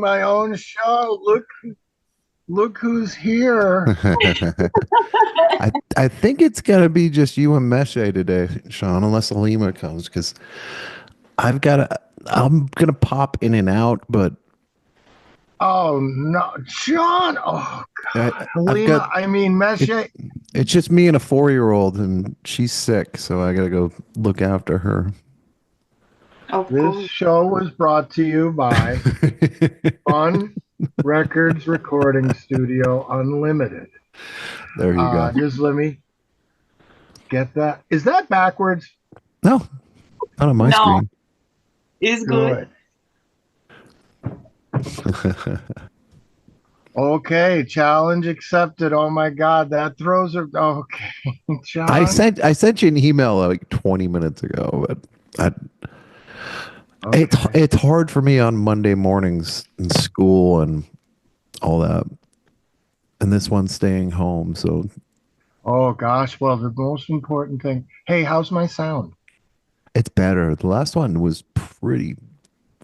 My own show. Look who's here. I think it's gonna be just you and Meshe today, Sean, unless Alima comes, because I'm gonna pop in and out, but Oh no, John. Oh I, God, I've got Halima. I mean, it. Meshe. It's just me and a 4-year-old, and she's sick, so I gotta go look after her. Of This course. show was brought to you by Fun Records Recording Studio Unlimited. There you go. Just let me get that. Is that backwards? No, not on my No, screen. it's good. Good. Okay, challenge accepted. Oh my God, that throws her. Okay, John. I sent you an email like 20 minutes ago, but Okay. it's hard for me on Monday mornings in school and all that, and this one's staying home, so Oh gosh. Well, the most important thing. Hey, how's my sound? it's better. The last one was the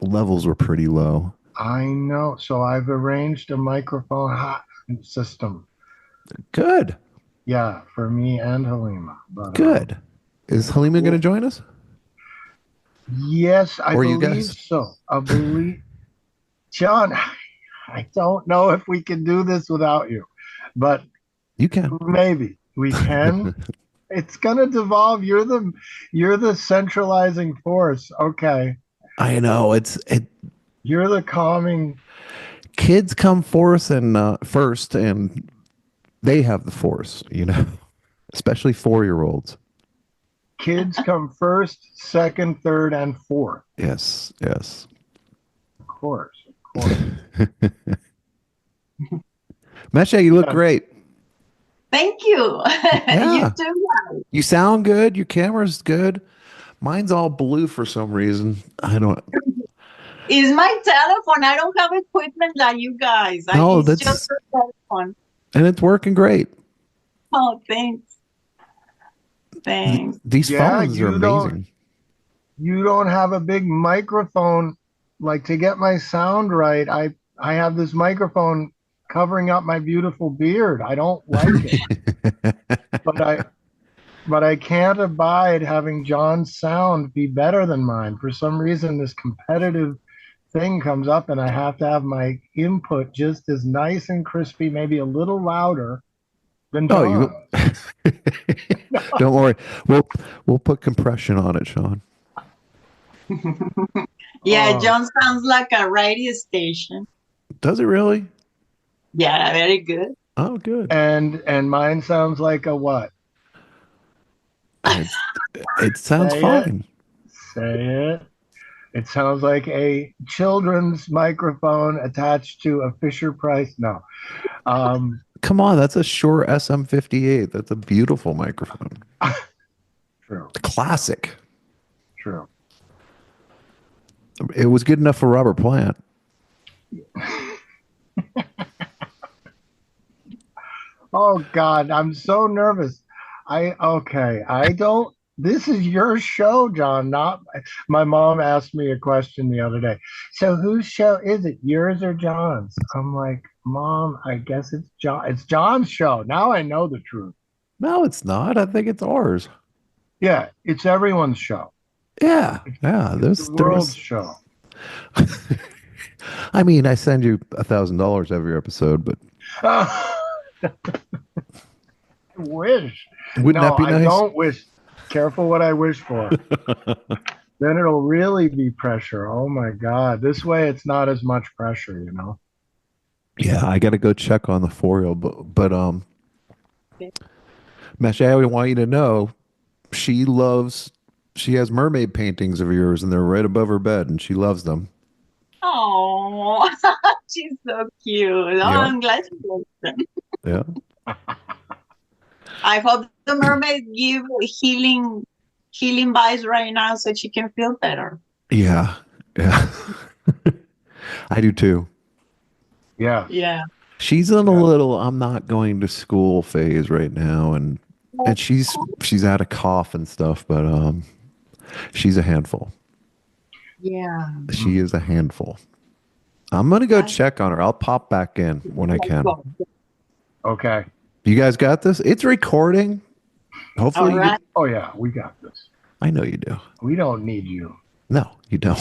levels were pretty low. I know. So I've arranged a microphone system. Good, Yeah, for me and Halima. But good. Is Halima going to cool. join us, Yes, I or you believe guys? so. I believe, John. I don't know if we can do this without you, but You can. maybe we can. It's gonna devolve. You're the centralizing force. Okay, I know you're the calming. kids come forth and first, and they have the force, especially 4-year-olds. Kids come first, second, third, and fourth. Yes, yes. Of course, of course. Mesha, you look Yeah. great. Thank you. You Yeah, too. you sound good. Your camera's good. Mine's all blue for some reason. I don't. It's my telephone. I don't have equipment like you guys. No, It's just that's a telephone. and it's working great. Oh, thanks. Thanks. These Yeah, phones are amazing. you don't have a big microphone. Like to get my sound right, I have this microphone covering up my beautiful beard. I don't like it, but I can't abide having John's sound be better than mine. For some reason, this competitive thing comes up, and I have to have my input just as nice and crispy, maybe a little louder than Oh, you John's. don't worry. We'll we'll put compression on it, Sean. Yeah, Oh, John sounds like a radio station. Does it really? Yeah, very good. Oh, good. and mine sounds like a what? It's it sounds Say it. fine. Say it. It sounds like a children's microphone attached to a Fisher Price. No. Um, Come on, that's a Shure SM58. That's a beautiful microphone. true, Classic. true. It was good enough for Robert Plant. Oh God, I'm so nervous. Okay, I don't. This is your show, John. Not my mom asked me a question the other day. So whose show is it? Yours or John's? I'm like, Mom, I guess it's John. It's John's show. Now I know the truth. No, it's not. I think it's ours. Yeah, it's everyone's show. Yeah, yeah. It's the world's There's. show. I mean, I send you $1,000 every episode, but I wish. wouldn't No, that be I nice? don't wish. Careful what I wish for. Then it'll really be pressure. Oh my God. This way it's not as much pressure, you know? Yeah, I got to go check on the 4-year-old, but Mesh, I want you to know she loves. She has mermaid paintings of yours, and they're right above her bed, and she loves them. Oh, she's so cute. Oh, Yeah, I'm glad you liked them. yeah, I hope the mermaid give healing vibes right now so she can feel better. yeah, yeah. I do too. Yeah. Yeah. She's in a Yeah. little I'm not going to school phase right now, and she's had a cough and stuff, but she's a handful. Yeah. She is a handful. I'm gonna go check on her. I'll pop back in when I can. Okay. You guys got this? It's recording. All Hopefully, right. Oh yeah, we got this. I know you do. We don't need you. No, you don't.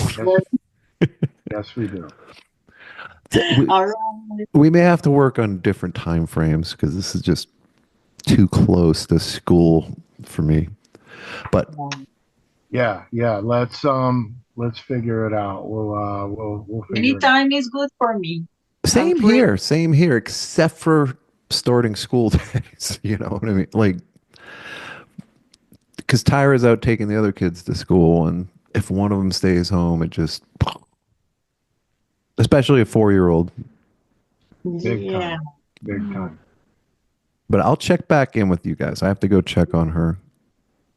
Yes, we do. we, All right. we may have to work on different time frames because this is just too close to school for me. But Yeah. Let's figure it out. We'll figure it out. Anytime is good for me. same free. here, same here, except for starting school days. You know what I mean? Like, because Tyra's out taking the other kids to school, and if one of them stays home, it just, especially a 4-year-old. Big Yeah. time. Big time. But I'll check back in with you guys. I have to go check on her.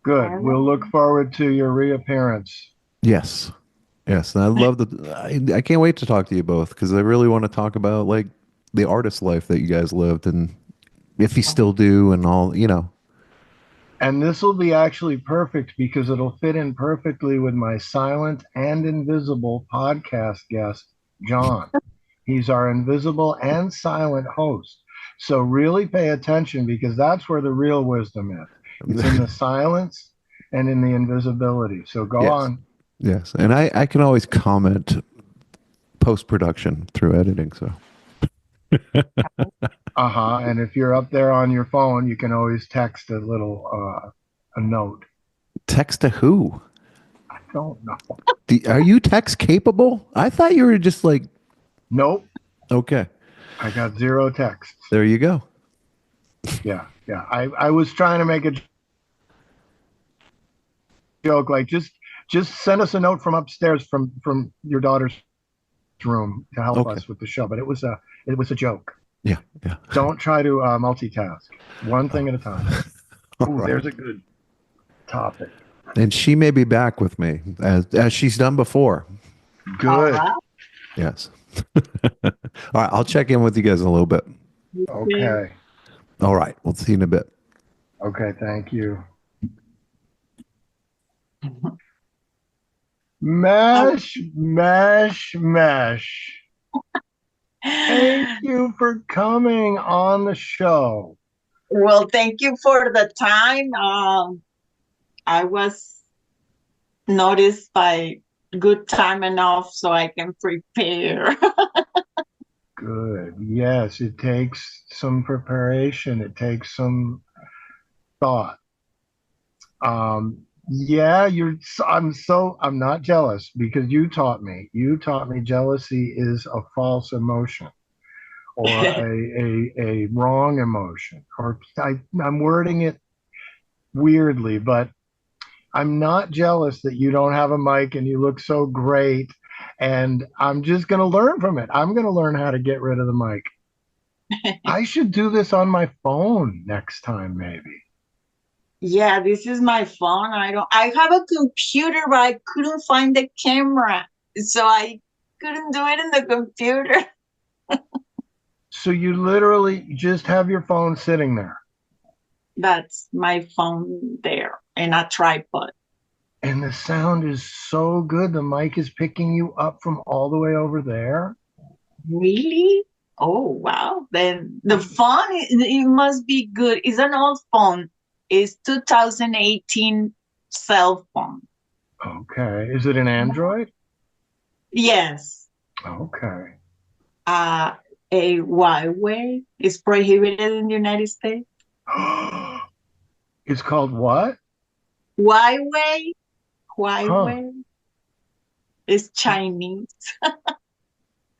Good. We'll look forward to your reappearance. Yes. Yes. And I love I can't wait to talk to you both because I really want to talk about like the artist life that you guys lived and if you still do and all, you know. And this will be actually perfect because it'll fit in perfectly with my silent and invisible podcast guest, John. He's our invisible and silent host. So really pay attention because that's where the real wisdom is. It's in the silence and in the invisibility. So go Yes. on. Yes. And I can always comment post production through editing. So, And if you're up there on your phone, you can always text a little a note. text to who? I don't know. Are you text capable? I thought you were just like, Nope. okay, I got 0 texts. there you go. Yeah. I was trying to make a joke like just send us a note from upstairs from your daughter's room to help Okay. us with the show. But it was a joke. Yeah. Yeah. Don't try to multitask. One thing at a time. All Ooh, right. there's a good topic. And she may be back with me as she's done before. All Good. right. Yes. All right. I'll check in with you guys in a little bit. Okay. All right. We'll see you in a bit. Okay. Thank you. Mesh. Thank you for coming on the show. Well, thank you for the time. I was noticed by good time enough so I can prepare. Good. Yes, it takes some preparation. It takes some thought. Yeah, I'm not jealous because you taught me. You taught me jealousy is a false emotion or a wrong emotion. Or I'm wording it weirdly, but I'm not jealous that you don't have a mic and you look so great. And I'm just going to learn from it. I'm going to learn how to get rid of the mic. I should do this on my phone next time, maybe. Yeah, this is my phone. I have a computer, but I couldn't find the camera. So I couldn't do it in the computer. So you literally just have your phone sitting there. That's my phone there and a tripod. And the sound is so good. The mic is picking you up from all the way over there. Really? Oh, wow. Then the phone, it must be good. It's an old phone. It's 2018 cell phone. Okay. Is it an Android? Yes. Okay. A Huawei is prohibited in the United States. It's called what? Huawei is Chinese.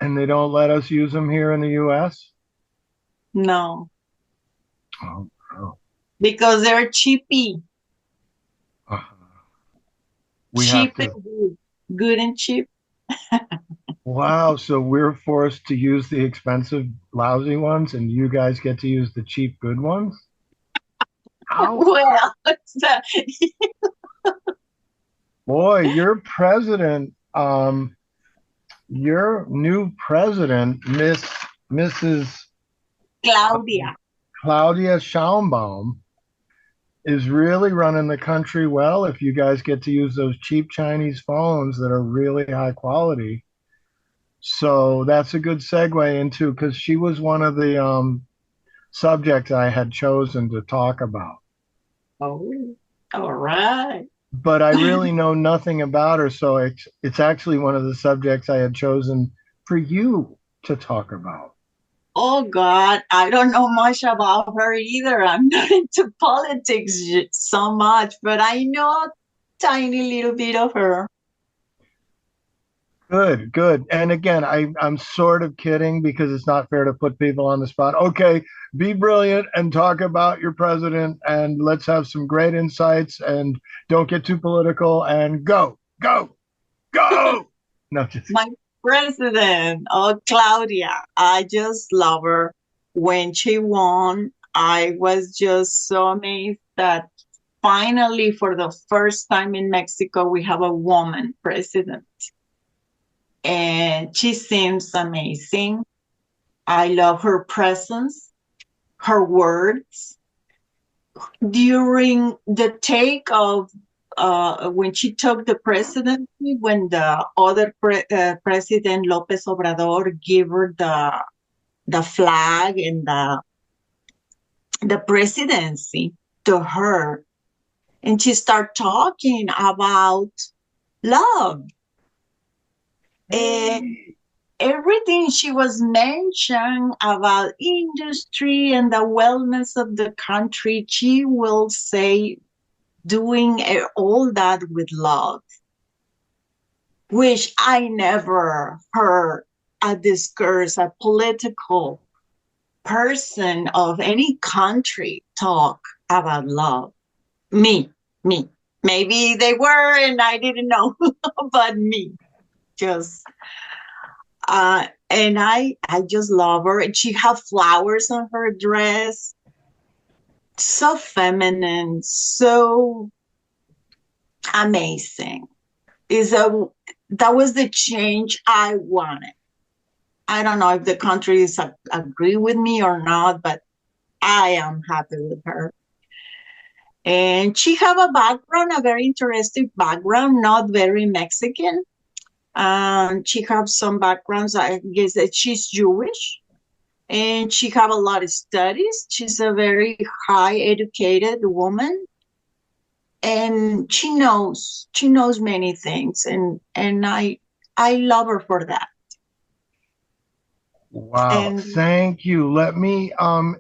And they don't let us use them here in the US? No, Oh, no. because they're cheapy. Uh-huh. We have Cheap and to. good. Good and cheap. Wow. So we're forced to use the expensive, lousy ones, and you guys get to use the cheap, good ones? How? Well, Boy, your president, your new president, Mrs. Claudia. Claudia Schaumbaum, is really running the country well if you guys get to use those cheap Chinese phones that are really high quality. So that's a good segue into because she was one of the subjects I had chosen to talk about. Oh, all right. But I really know nothing about her, so it's actually one of the subjects I had chosen for you to talk about. Oh God, I don't know much about her either. I'm not into politics so much, but I know a tiny little bit of her. Good, good. And again, I'm sort of kidding because it's not fair to put people on the spot. Okay, be brilliant and talk about your president and let's have some great insights and don't get too political and go, go, go. No, just My president, oh Claudia, I just love her. When she won, I was just so amazed that finally, for the first time in Mexico, we have a woman president. And she seems amazing. I love her presence, her words. During the take of when she took the presidency, when the other president Lopez Obrador gave her the flag and the presidency to her, and she started talking about love and hey, everything she was mentioned about industry and the wellness of the country. She will say doing all that with love, which I never heard a discourse, a political person of any country talk about love. Me, me. Maybe they were and I didn't know, but me, just and I just love her. And she had flowers on her dress, so feminine, so amazing. Is a That was the change I wanted. I don't know if the countries agree with me or not, but I am happy with her. And she have a background, a very interesting background, not very Mexican. She have some backgrounds. I guess that she's Jewish, and she have a lot of studies. She's a very high educated woman, and she knows many things, and I love her for that. wow, And thank you. Let me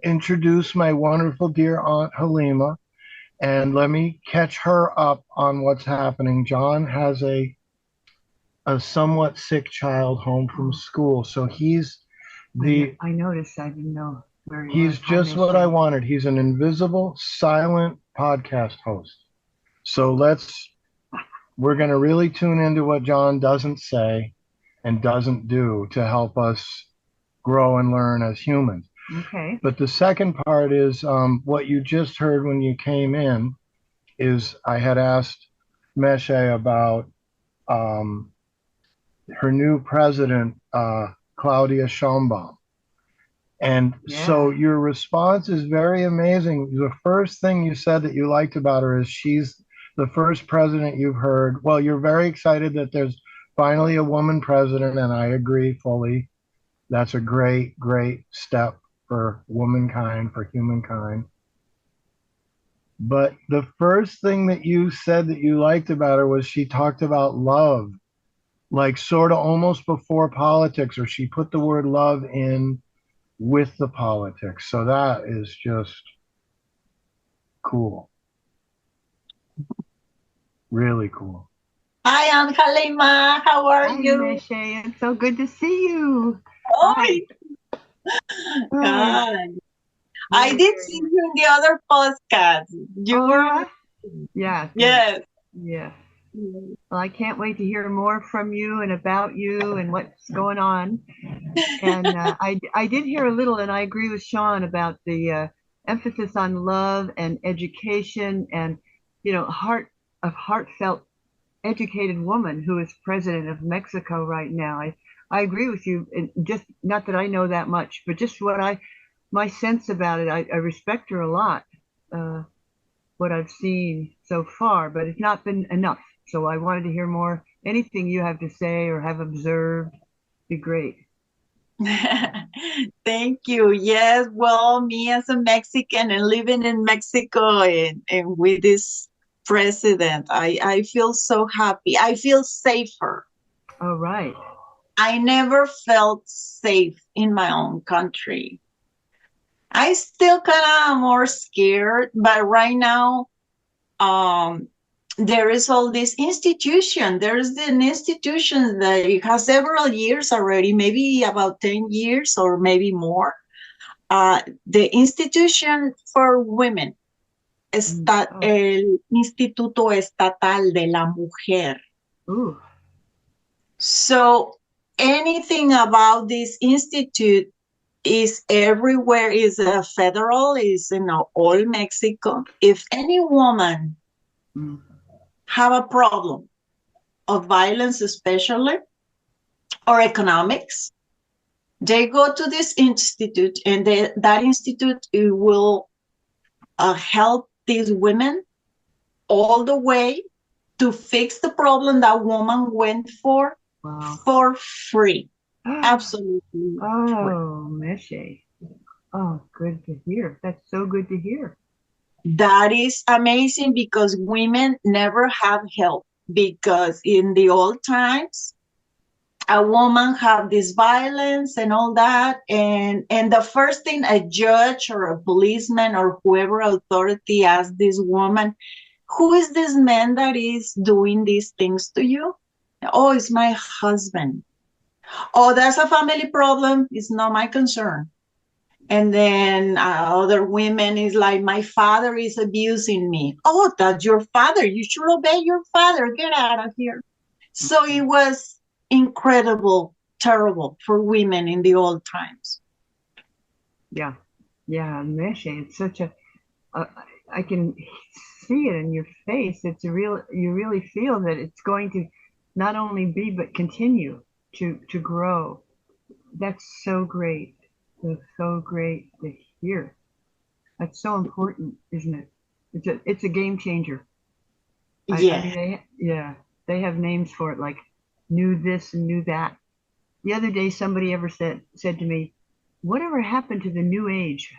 introduce my wonderful dear Aunt Halima and let me catch her up on what's happening. John has a somewhat sick child home from school, so I noticed. I didn't know where he was. he's Hi, just what I Michelle. wanted. He's an invisible, silent podcast host. So we're going to really tune into what John doesn't say and doesn't do to help us grow and learn as humans. Okay. But the second part is what you just heard when you came in is I had asked Meshe about um, her new president, Claudia Sheinbaum. And so Yeah. your response is very amazing. The first thing you said that you liked about her is she's the first president you've heard. Well, you're very excited that there's finally a woman president, and I agree fully. That's a great, great step for womankind, for humankind. But the first thing that you said that you liked about her was she talked about love, like sort of almost before politics, or she put the word love in with the politics. So that is just cool. Really cool. hi, Aunt Halima, how are Hi, you? Michelle. It's so good to see you. Hi, Hi. Hi. hi. I Very, did very see nice. you in the other podcast. You Oh, were, yeah? Yeah, thanks. yes. Yeah. Well, I can't wait to hear more from you and about you and what's going on. And I did hear a little, and I agree with Sean about the emphasis on love and education and, heartfelt educated woman who is president of Mexico right now. I agree with you. And just not that I know that much, but just my sense about it. I respect her a lot, uh, what I've seen so far, but it's not been enough. So I wanted to hear more, anything you have to say or have observed. Be great. Thank you. Yes, well, me as a Mexican and living in Mexico and with this president, I feel so happy. I feel safer. All right. I never felt safe in my own country. I still kind of more scared, but right now, um, there is all this institution. There's an institution that it has several years already, maybe about 10 years or maybe more. The institution for women, está Oh. el Instituto Estatal de la Mujer. Ooh. So anything about this institute is everywhere, is federal, is all Mexico. If any woman Mm. have a problem of violence, especially or economics, they go to this institute, and that institute it will help these women all the way to fix the problem that woman went Wow. for free. Absolutely free. Oh, Meshe. Oh, good to hear. That's so good to hear. That is amazing because women never have help, because in the old times a woman have this violence and all that, and the first thing a judge or a policeman or whoever authority asks this woman, who is this man that is doing these things to you? Oh, it's my husband. Oh, that's a family problem. It's not my concern. And then other women is like, my father is abusing me. Oh, that's your father. You should obey your father. Get out of here. So it was incredible, terrible for women in the old times. Yeah. Yeah, Meshe. It's such a, I can see it in your face. It's a real, you really feel that it's going to not only be, but continue to grow. That's so great. That's so great to hear. That's so important, isn't it? It's a game changer. I Yeah. mean, they have names for it, like knew this and knew that. The other day, somebody ever said to me, "Whatever happened to the new age?"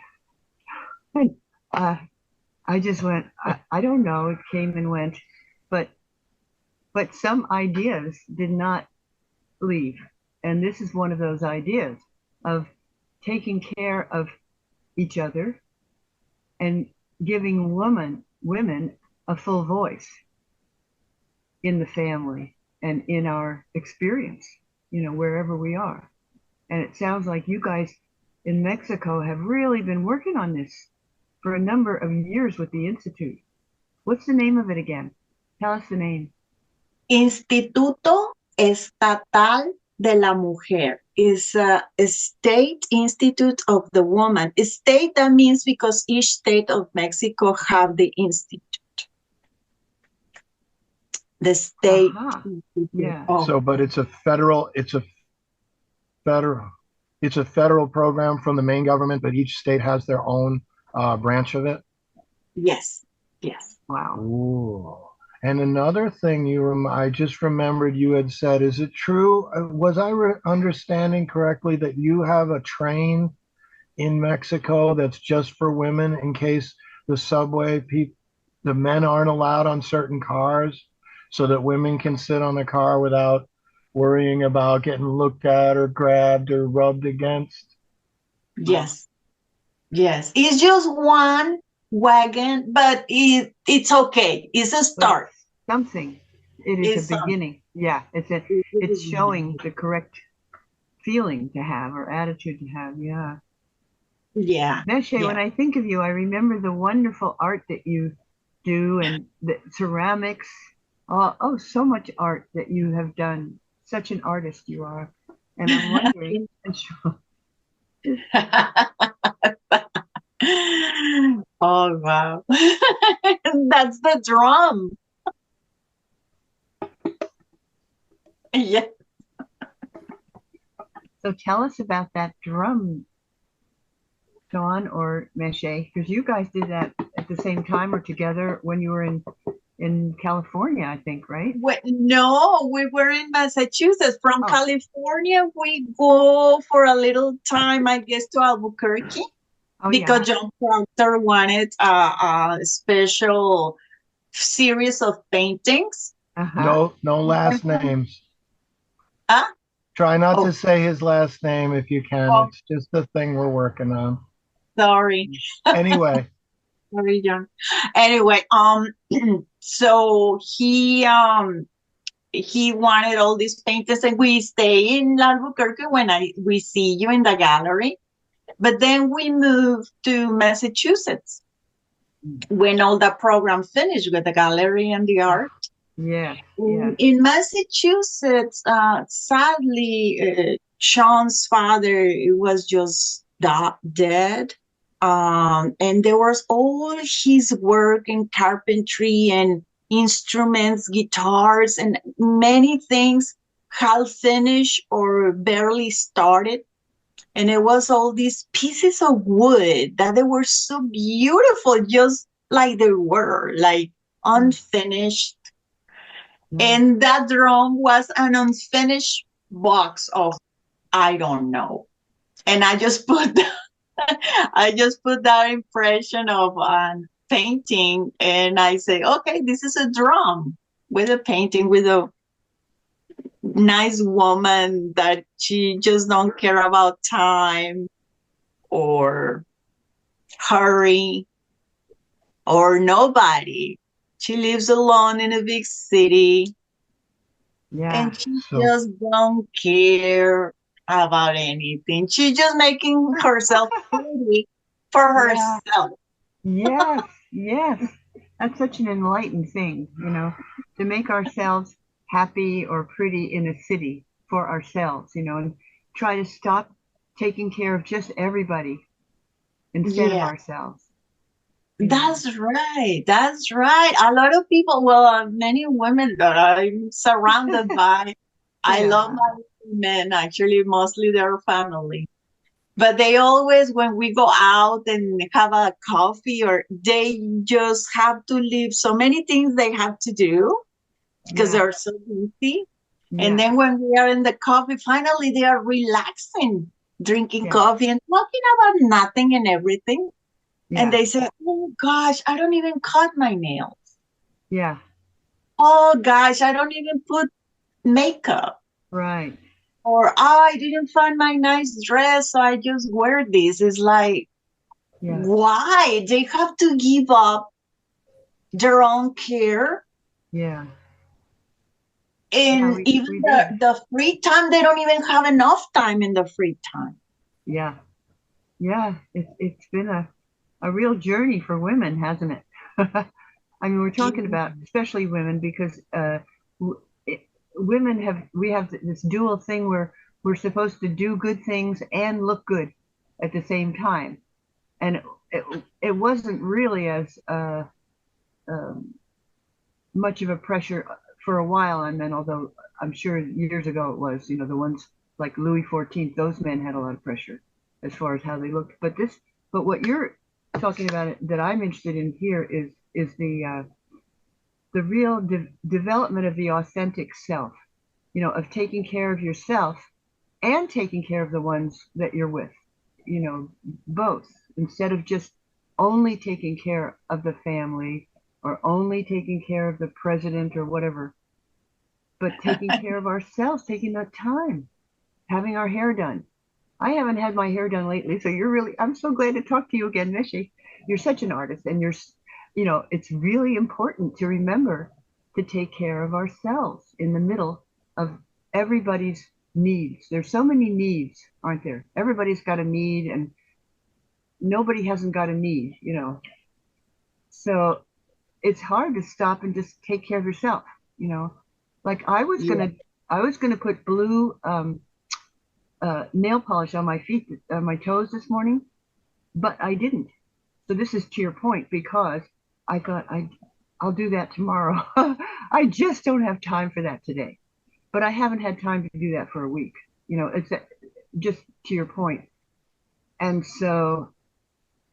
And I just went, I don't know. It came and went, but some ideas did not leave, and this is one of those ideas of taking care of each other and giving women a full voice in the family and in our experience, wherever we are. And it sounds like you guys in Mexico have really been working on this for a number of years with the Institute. What's the name of it again? Tell us the name. Instituto Estatal de la Mujer is a state institute of the woman. A state, that means because each state of Mexico have the institute. The state. Yeah. So, but it's a federal program from the main government, but each state has their own branch of it. Yes. Yes. Wow. Ooh. And another thing I just remembered you had said, is it true? Was I understanding correctly that you have a train in Mexico that's just for women in case the the men aren't allowed on certain cars, so that women can sit on the car without worrying about getting looked at or grabbed or rubbed against? Yes. Yes. It's just one wagon, but it's okay. It's a start. But something. It is a beginning. Yeah. It's showing the correct feeling to have or attitude to have. Yeah. Yeah. Meshe, Yeah. when I think of you, I remember the wonderful art that you do and the ceramics. Oh, so much art that you have done. Such an artist you are. And I'm wondering. Oh, wow. That's the drum. Yeah. So tell us about that drum, Dawn or Meshe, because you guys did that at the same time or together when you were in in California, I think, right? No, we were in Massachusetts. From Oh. California, we go for a little time, I guess, to Albuquerque Oh, because yeah. John Proctor wanted a special series of paintings. Uh-huh. No last names. Huh? Try not Oh, to say his last name if you can. oh, It's just the thing we're working on. sorry. Anyway, Sorry, John. Anyway, so he wanted all these paintings, and we stay in Albuquerque when we see you in the gallery. But then we moved to Massachusetts when all the program finished with the gallery and the art. Yeah. Yeah. In Massachusetts, sadly, Sean's father was just dead. And there was all his work in carpentry and instruments, guitars, and many things half finished or barely started. And it was all these pieces of wood that they were so beautiful, just like they were, like unfinished. And that drum was an unfinished box of I don't know. And I just put I just put that impression of painting, and I say, okay, this is a drum with a painting with a nice woman that she just don't care about time or hurry or nobody. She lives alone in a big city, Yeah. and she so just don't care about anything. She's just making herself pretty for Yeah. herself. Yes. Yes. That's such an enlightened thing, to make ourselves happy or pretty in a city for ourselves, and try to stop taking care of just everybody instead of Yeah, ourselves. that's right. That's right. A lot of people, well, many women that I'm surrounded by, I love Yeah. my men, actually, mostly their family. But they always, when we go out and have a coffee, or they just have to leave so many things they have to do because Yeah. they're so busy. And Yeah. then when we are in the coffee, finally they are relaxing, drinking Yeah. coffee and talking about nothing and everything. And Yeah. they say, oh gosh, I don't even cut my nails. Yeah. Oh gosh, I don't even put makeup. Right. Or oh, I didn't find my nice dress, so I just wear this. It's like, Yeah. why? They have to give up their own care, Yeah. Yeah. and even We do. the free time, they don't even have enough time in the free time. Yeah. Yeah. It's been a real journey for women, hasn't it? I mean, we're talking about especially women because women we have this dual thing where we're supposed to do good things and look good at the same time, and it wasn't really as um, much of a pressure for a while. And then, although I'm sure years ago it was, the ones like Louis XIV, those men had a lot of pressure as far as how they looked. But what you're talking about that I'm interested in here is the real development of the authentic self, of taking care of yourself and taking care of the ones that you're with, both, instead of just only taking care of the family or only taking care of the president or whatever, but taking care of ourselves, taking that time, having our hair done. I haven't had my hair done lately, so I'm so glad to talk to you again, Mishi. You're such an artist, and it's really important to remember to take care of ourselves in the middle of everybody's needs. There's so many needs, aren't there? Everybody's got a need, and nobody hasn't got a need. So it's hard to stop and just take care of yourself, you know. Like Yeah. I was gonna put blue nail polish on my feet, my toes this morning, but I didn't. So this is to your point because I thought I'll do that tomorrow. I just don't have time for that today. But I haven't had time to do that for a week. It's just to your point. And so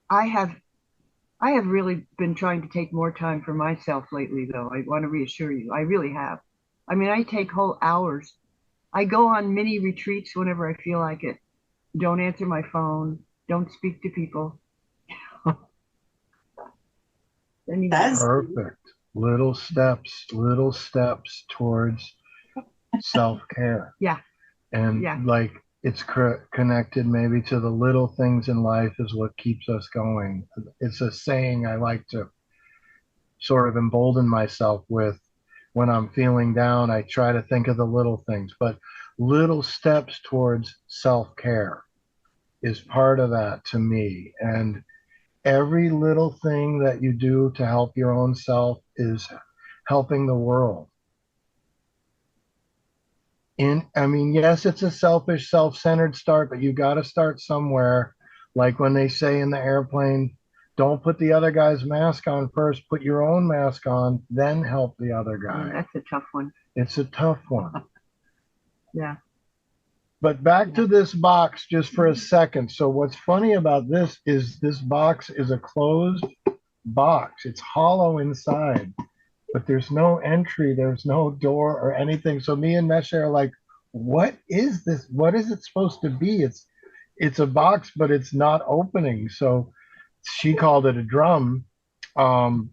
I have I have really been trying to take more time for myself lately, though. I want to reassure you. I really have. I mean, I take whole hours. I go on mini retreats whenever I feel like it. Don't answer my phone. Don't speak to people. Anyway, That's Perfect. Little steps towards self-care. yeah, And yeah. like it's connected maybe to the little things in life is what keeps us going. It's a saying I like to sort of embolden myself with when I'm feeling down. I try to think of the little things, but little steps towards self-care is part of that to me. And every little thing that you do to help your own self is helping the world. I mean, yes, it's a selfish, self-centered start, but you got to start somewhere. Like when they say in the airplane, don't put the other guy's mask on first, put your own mask on, then help the other Yeah, guy. that's a tough one. It's a tough one. Yeah. But back to this box just for a second. So what's funny about this box is a closed box. It's hollow inside, but there's no entry, there's no door or anything. So me and Mesha are like, what is this? What is it supposed to be? It's a box, but it's not opening. So she called it a drum. Um,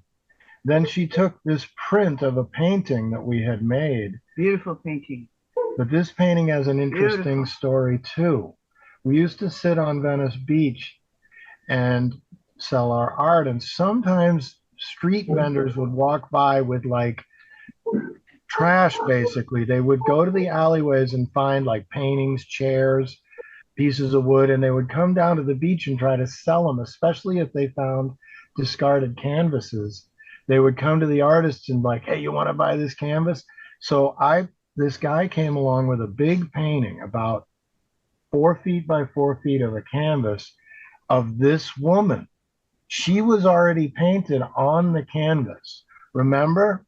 then she took this print of a painting that we had made. Beautiful painting. But this painting has an interesting Beautiful. story too. We used to sit on Venice Beach and sell our art, and sometimes street vendors would walk by with like trash basically. They would go to the alleyways and find like paintings, chairs, pieces of wood, and they would come down to the beach and try to sell them, especially if they found discarded canvases. They would come to the artists and like, hey, you want to buy this canvas? So this guy came along with a big painting about 4 feet by 4 feet of a canvas of this woman. She was already painted on the canvas. Remember?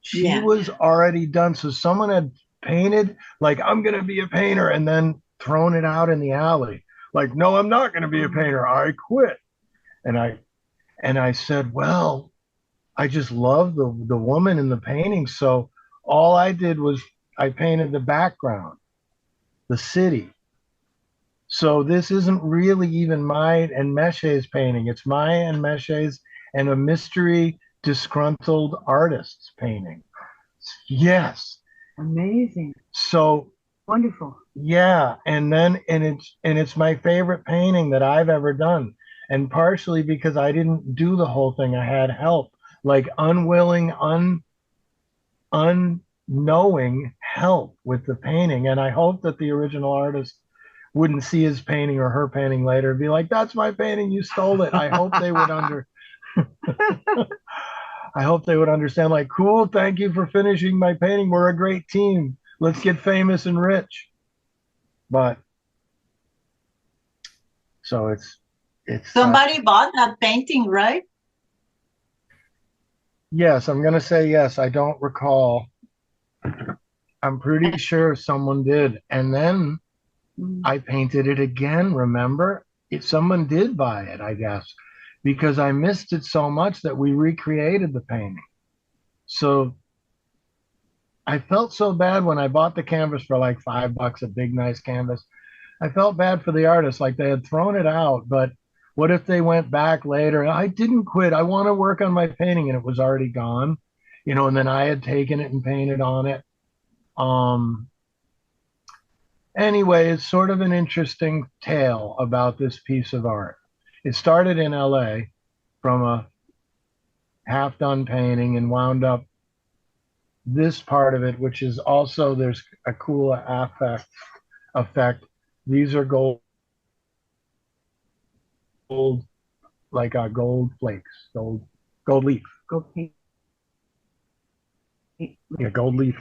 She yeah. was already done. So someone had painted, like, I'm going to be a painter, and then thrown it out in the alley. Like, no, I'm not going to be a painter. I quit. And I said, well, I just love the woman in the painting. So all I did was I painted the background, the city. So this isn't really even my and Meshe's painting. It's my and Meshe's and a mystery disgruntled artist's painting. Yes. Amazing. So Wonderful. yeah, and it's my favorite painting that I've ever done. And partially because I didn't do the whole thing. I had help, like unwilling, unknowing help with the painting. And I hope that the original artist wouldn't see his painting or her painting later and be like, that's my painting, you stole it. I hope they would I hope they would understand, like, cool, thank you for finishing my painting. We're a great team. Let's get famous and rich. But so it's Somebody bought that painting, right? yes, I'm gonna say yes. I don't recall. I'm pretty sure someone did. And then I painted it again, remember? If someone did buy it, I guess, because I missed it so much that we recreated the painting. So I felt so bad when I bought the canvas for like $5, a big nice canvas. I felt bad for the artist, like they had thrown it out, but what if they went back later? I didn't quit. I want to work on my painting, and it was already gone, and then I had taken it and painted on it. Um, anyway, it's sort of an interesting tale about this piece of art. It started in LA from a half done painting and wound up this part of it, which is also there's a cool effect. These are gold, like gold flakes, gold leaf. Go paint. Yeah, gold leaf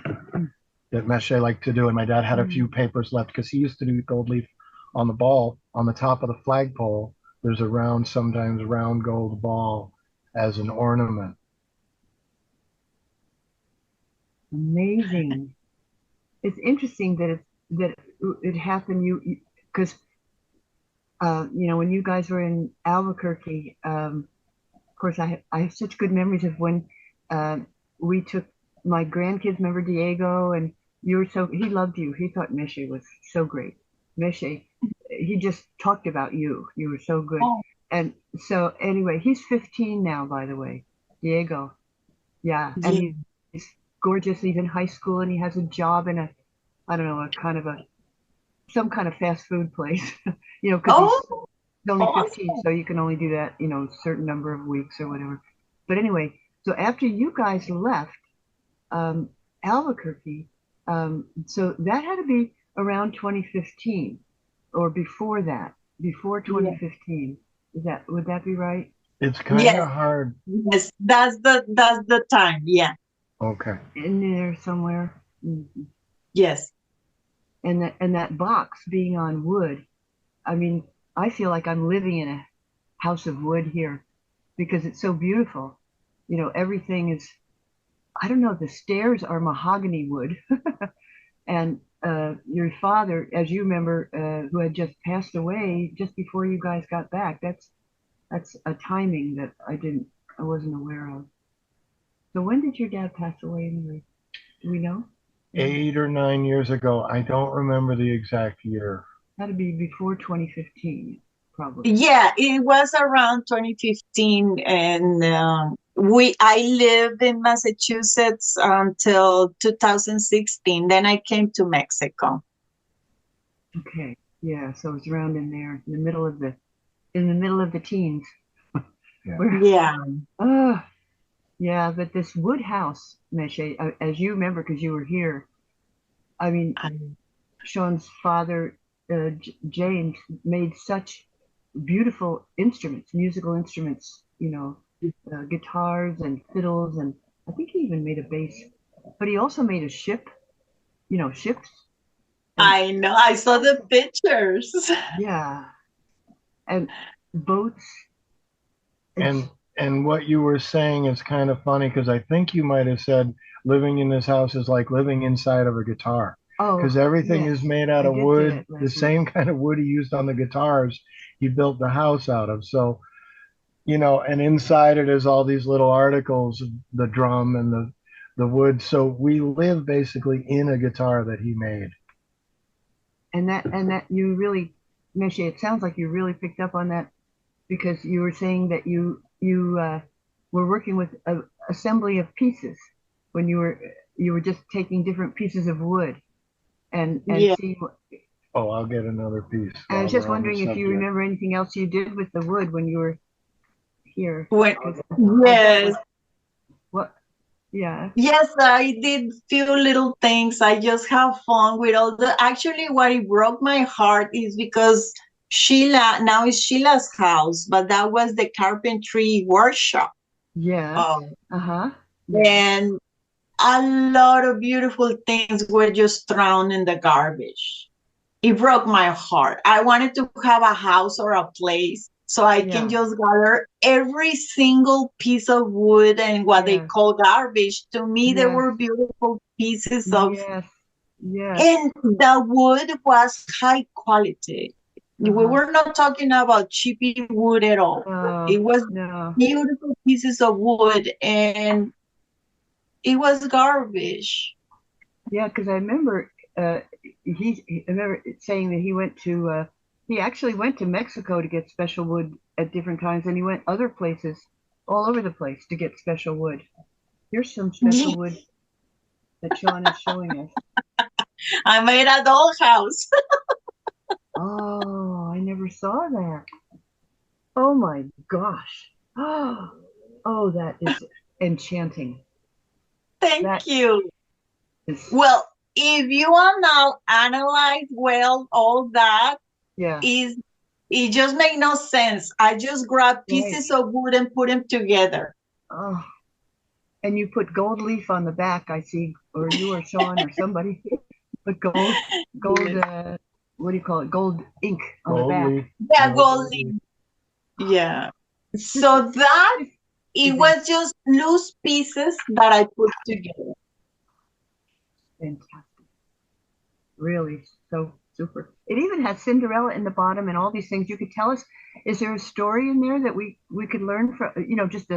that Meshe liked to do. And my dad had a few papers left because he used to do gold leaf on the ball on the top of the flagpole. There's a round, sometimes round gold ball as an ornament. Amazing. It's interesting that it happened. You because when you guys were in Albuquerque, course, I have such good memories of when we took my grandkids. Remember Diego, and you were so he loved you. He thought Meche was so great. Meche, he just talked about you. You were so good. Oh, And so anyway, he's 15 now, by the way, Diego. Yeah, and yeah. he's gorgeous. He's in high school, and he has a job in a I don't know a kind of a some kind of fast food place. Because he's Oh, only 15, awesome. so you can only do that, a certain number of weeks or whatever. But anyway, so after you guys left um, Albuquerque, so that had to be around 2015 or before that, before Yeah. 2015. Would that be right? It's kind Yes, of hard. yes, that's the time. Yeah, Okay. In there somewhere. Mhm. yes. And that box being on wood. I mean, I feel like I'm living in a house of wood here because it's so beautiful. Everything is, I don't know, the stairs are mahogany wood. And your father, as you remember, who had just passed away just before you guys got back, that's a timing that I wasn't aware of. So when did your dad pass away anyway? Do we know? Mm. 8 or 9 years ago. I don't remember the exact year. That'd be before 2015, probably. Yeah, it was around 2015, and I lived in Massachusetts until 2016. Then I came to Mexico. Okay. Yeah, so it's around in there, in the middle of the teens. Yeah. Where, Yeah, oh, yeah, but this wood house, Meche, as you remember, because you were here, I mean, I, Sean's father, James, made such beautiful instruments, musical instruments, guitars and fiddles, and I think he even made a bass. But he also made a ship, ships, and I know. I saw the pictures. yeah, and boats. It's And and what you were saying is kind of funny because I think you might have said living in this house is like living inside of a guitar oh because everything yes, is made out I of did say wood, that the last week. same kind of wood he used on the guitars, he built the house out of. So, and inside it is all these little articles, the drum and the wood. So we live basically in a guitar that he made. And that you really, Meche, it sounds like you really picked up on that because you were saying that you were working with a assembly of pieces when you were just taking different pieces of wood and Yeah. seeing. Oh, I'll get another piece I while was just we're on the wondering if you subject. remember anything else you did with the wood when you were here. When, 'Cause I bet yes, what yeah. yes, I did few little things. I just have fun with all the. Actually, what it broke my heart is because Sheila now is Sheila's house, but that was the carpentry workshop. Yes. Um, Uh-huh. Yeah. and a lot of beautiful things were just thrown in the garbage. It broke my heart. I wanted to have a house or a place so I can Yeah. just gather every single piece of wood and what they Yes. call garbage. To me, they Yes. were beautiful pieces of, Yes. Yes. and the wood was high quality. We Uh-huh. were not talking about cheapy wood at all. Oh, It was no. beautiful pieces of wood, and it was garbage. Yeah, because I remember I remember saying that he actually went to Mexico to get special wood at different times, and he went other places all over the place to get special wood. Here's some special wood that Sean is showing us. I made a dollhouse. Oh, I never saw that. Oh my gosh. Oh, that is enchanting. Thank That you. is, Well, if you want now analyze well all that, yeah, is it just make no sense. I just grab right. pieces of wood and put them together. Oh, and you put gold leaf on the back, I see, or you or Sean or somebody put gold, Yes. what do you call it? Gold ink on the Gold back. leaf. Yeah, Yeah, gold gold leaf. leaf. Yeah. This So that this it is was just loose pieces that I put together. fantastic. Really, so super. It even has Cinderella in the bottom and all these things. You could tell us Is there a story in there that we could learn from? Just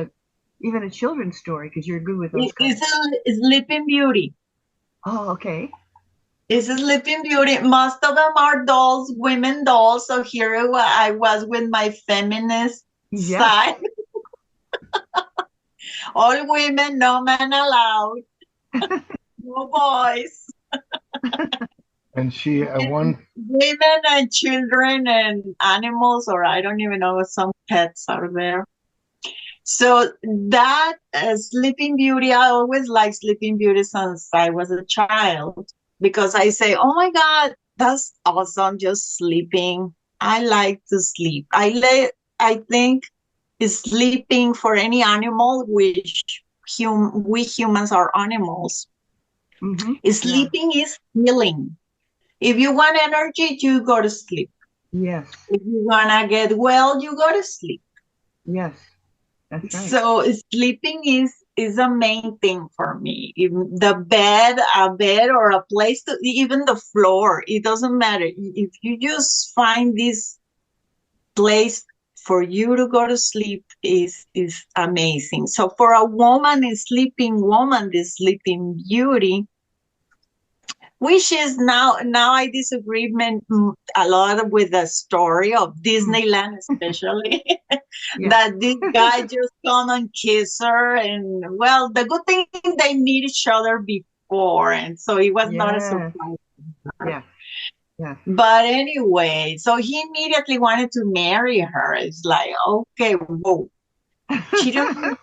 even a children's story, because you're good with those kinds. It's a Sleeping Beauty. Oh, okay. It's a Sleeping Beauty. Most of them are dolls, women dolls. So here I was with my feminist Yeah. side. All women, no men allowed, no boys. And she one Women and children and animals, or I don't even know, some pets are there. So that Sleeping Beauty, I always liked Sleeping Beauty since I was a child because I say, oh my God, that's awesome, just sleeping. I like to sleep. I think sleeping for any animal, which we humans are animals, Mm-hmm. sleeping is healing. If you want energy, you go to sleep. Yes. If you want to get well, you go to sleep. Yes. That's right. So sleeping is a main thing for me. Even a bed or a place to, even the floor, it doesn't matter. If you just find this place for you to go to sleep is amazing. So for a woman, a sleeping woman, the Sleeping Beauty, which is now I disagree a lot with the story of Disneyland, especially Yeah. that this guy just come and kiss her, and well, the good thing is they meet each other before, and so it was not a Yes. surprise. Yeah. Yeah. But anyway, so he immediately wanted to marry her. It's like, okay, whoa, she don't.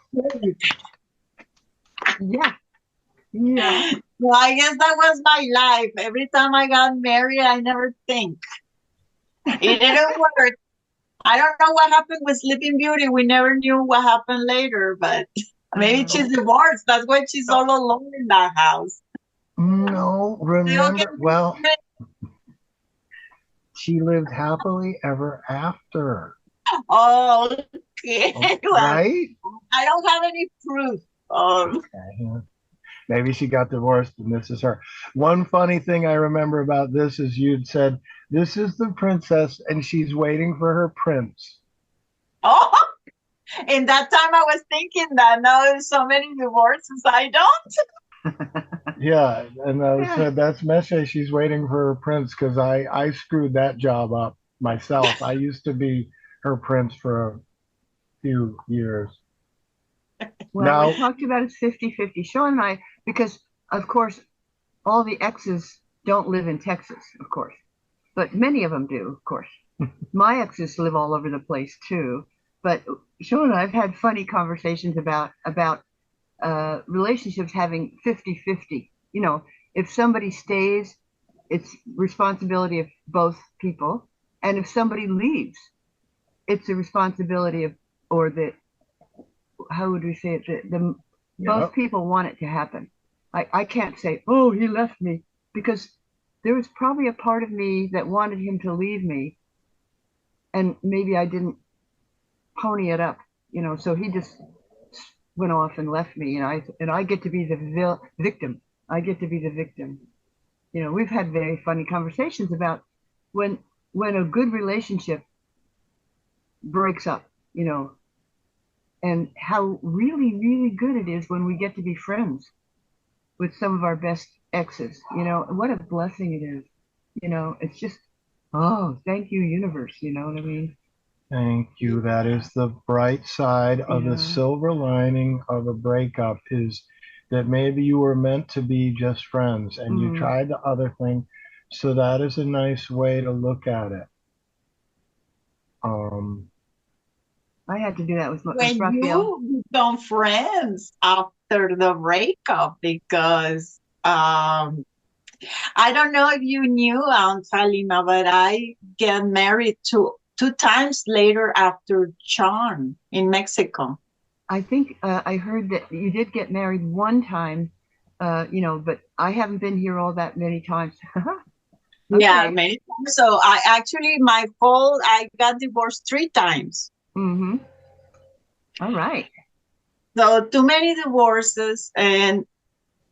Yeah. Yeah. Well, I guess that was my life. Every time I got married, I never think. It didn't work. I don't know what happened with Sleeping Beauty. We never knew what happened later, but maybe she's divorced. That's why she's all alone in that house. no remember. Well, Okay. she lived happily ever after. Oh, okay. Well, Right? I don't have any proof. Okay. Maybe she got divorced and this is her. One funny thing I remember about this is you'd said, this is the princess and she's waiting for her prince. Oh, in that time I was thinking that. Now there's so many divorces. I don't. Yeah, and I Yeah. said, that's Meshe, she's waiting for her prince because I screwed that job up myself. I used to be her prince for a few years. Well, Now, we talked about it's 50-50. Sean and I, because of course, all the exes don't live in Texas, of course, but many of them do, of course. My exes live all over the place too. But Sean and I have had funny conversations about relationships having 50-50. If somebody stays, it's responsibility of both people. And if somebody leaves, it's the responsibility of, or the, how would we say it? Both people want it to happen. I can't say, oh, he left me, because there was probably a part of me that wanted him to leave me. And maybe I didn't pony it up, so he just went off and left me, and I get to be the victim. I get to be the victim. We've had very funny conversations about when a good relationship breaks up, and how really, really good it is when we get to be friends with some of our best exes. What a blessing it is. It's just, oh, thank you, universe. You know what I mean? thank you. That is the bright side of the silver lining of a breakup, is that maybe you were meant to be just friends and you tried the other thing. So that is a nice way to look at it. I had to do that with When Raphael. you become friends after the breakup, because I don't know if you knew, Salima, but I get married two times later after John in Mexico. I think I heard that you did get married one time, but I haven't been here all that many times. Yeah, many times. So I got divorced 3 times. Mm-hmm. All right. So too many divorces. And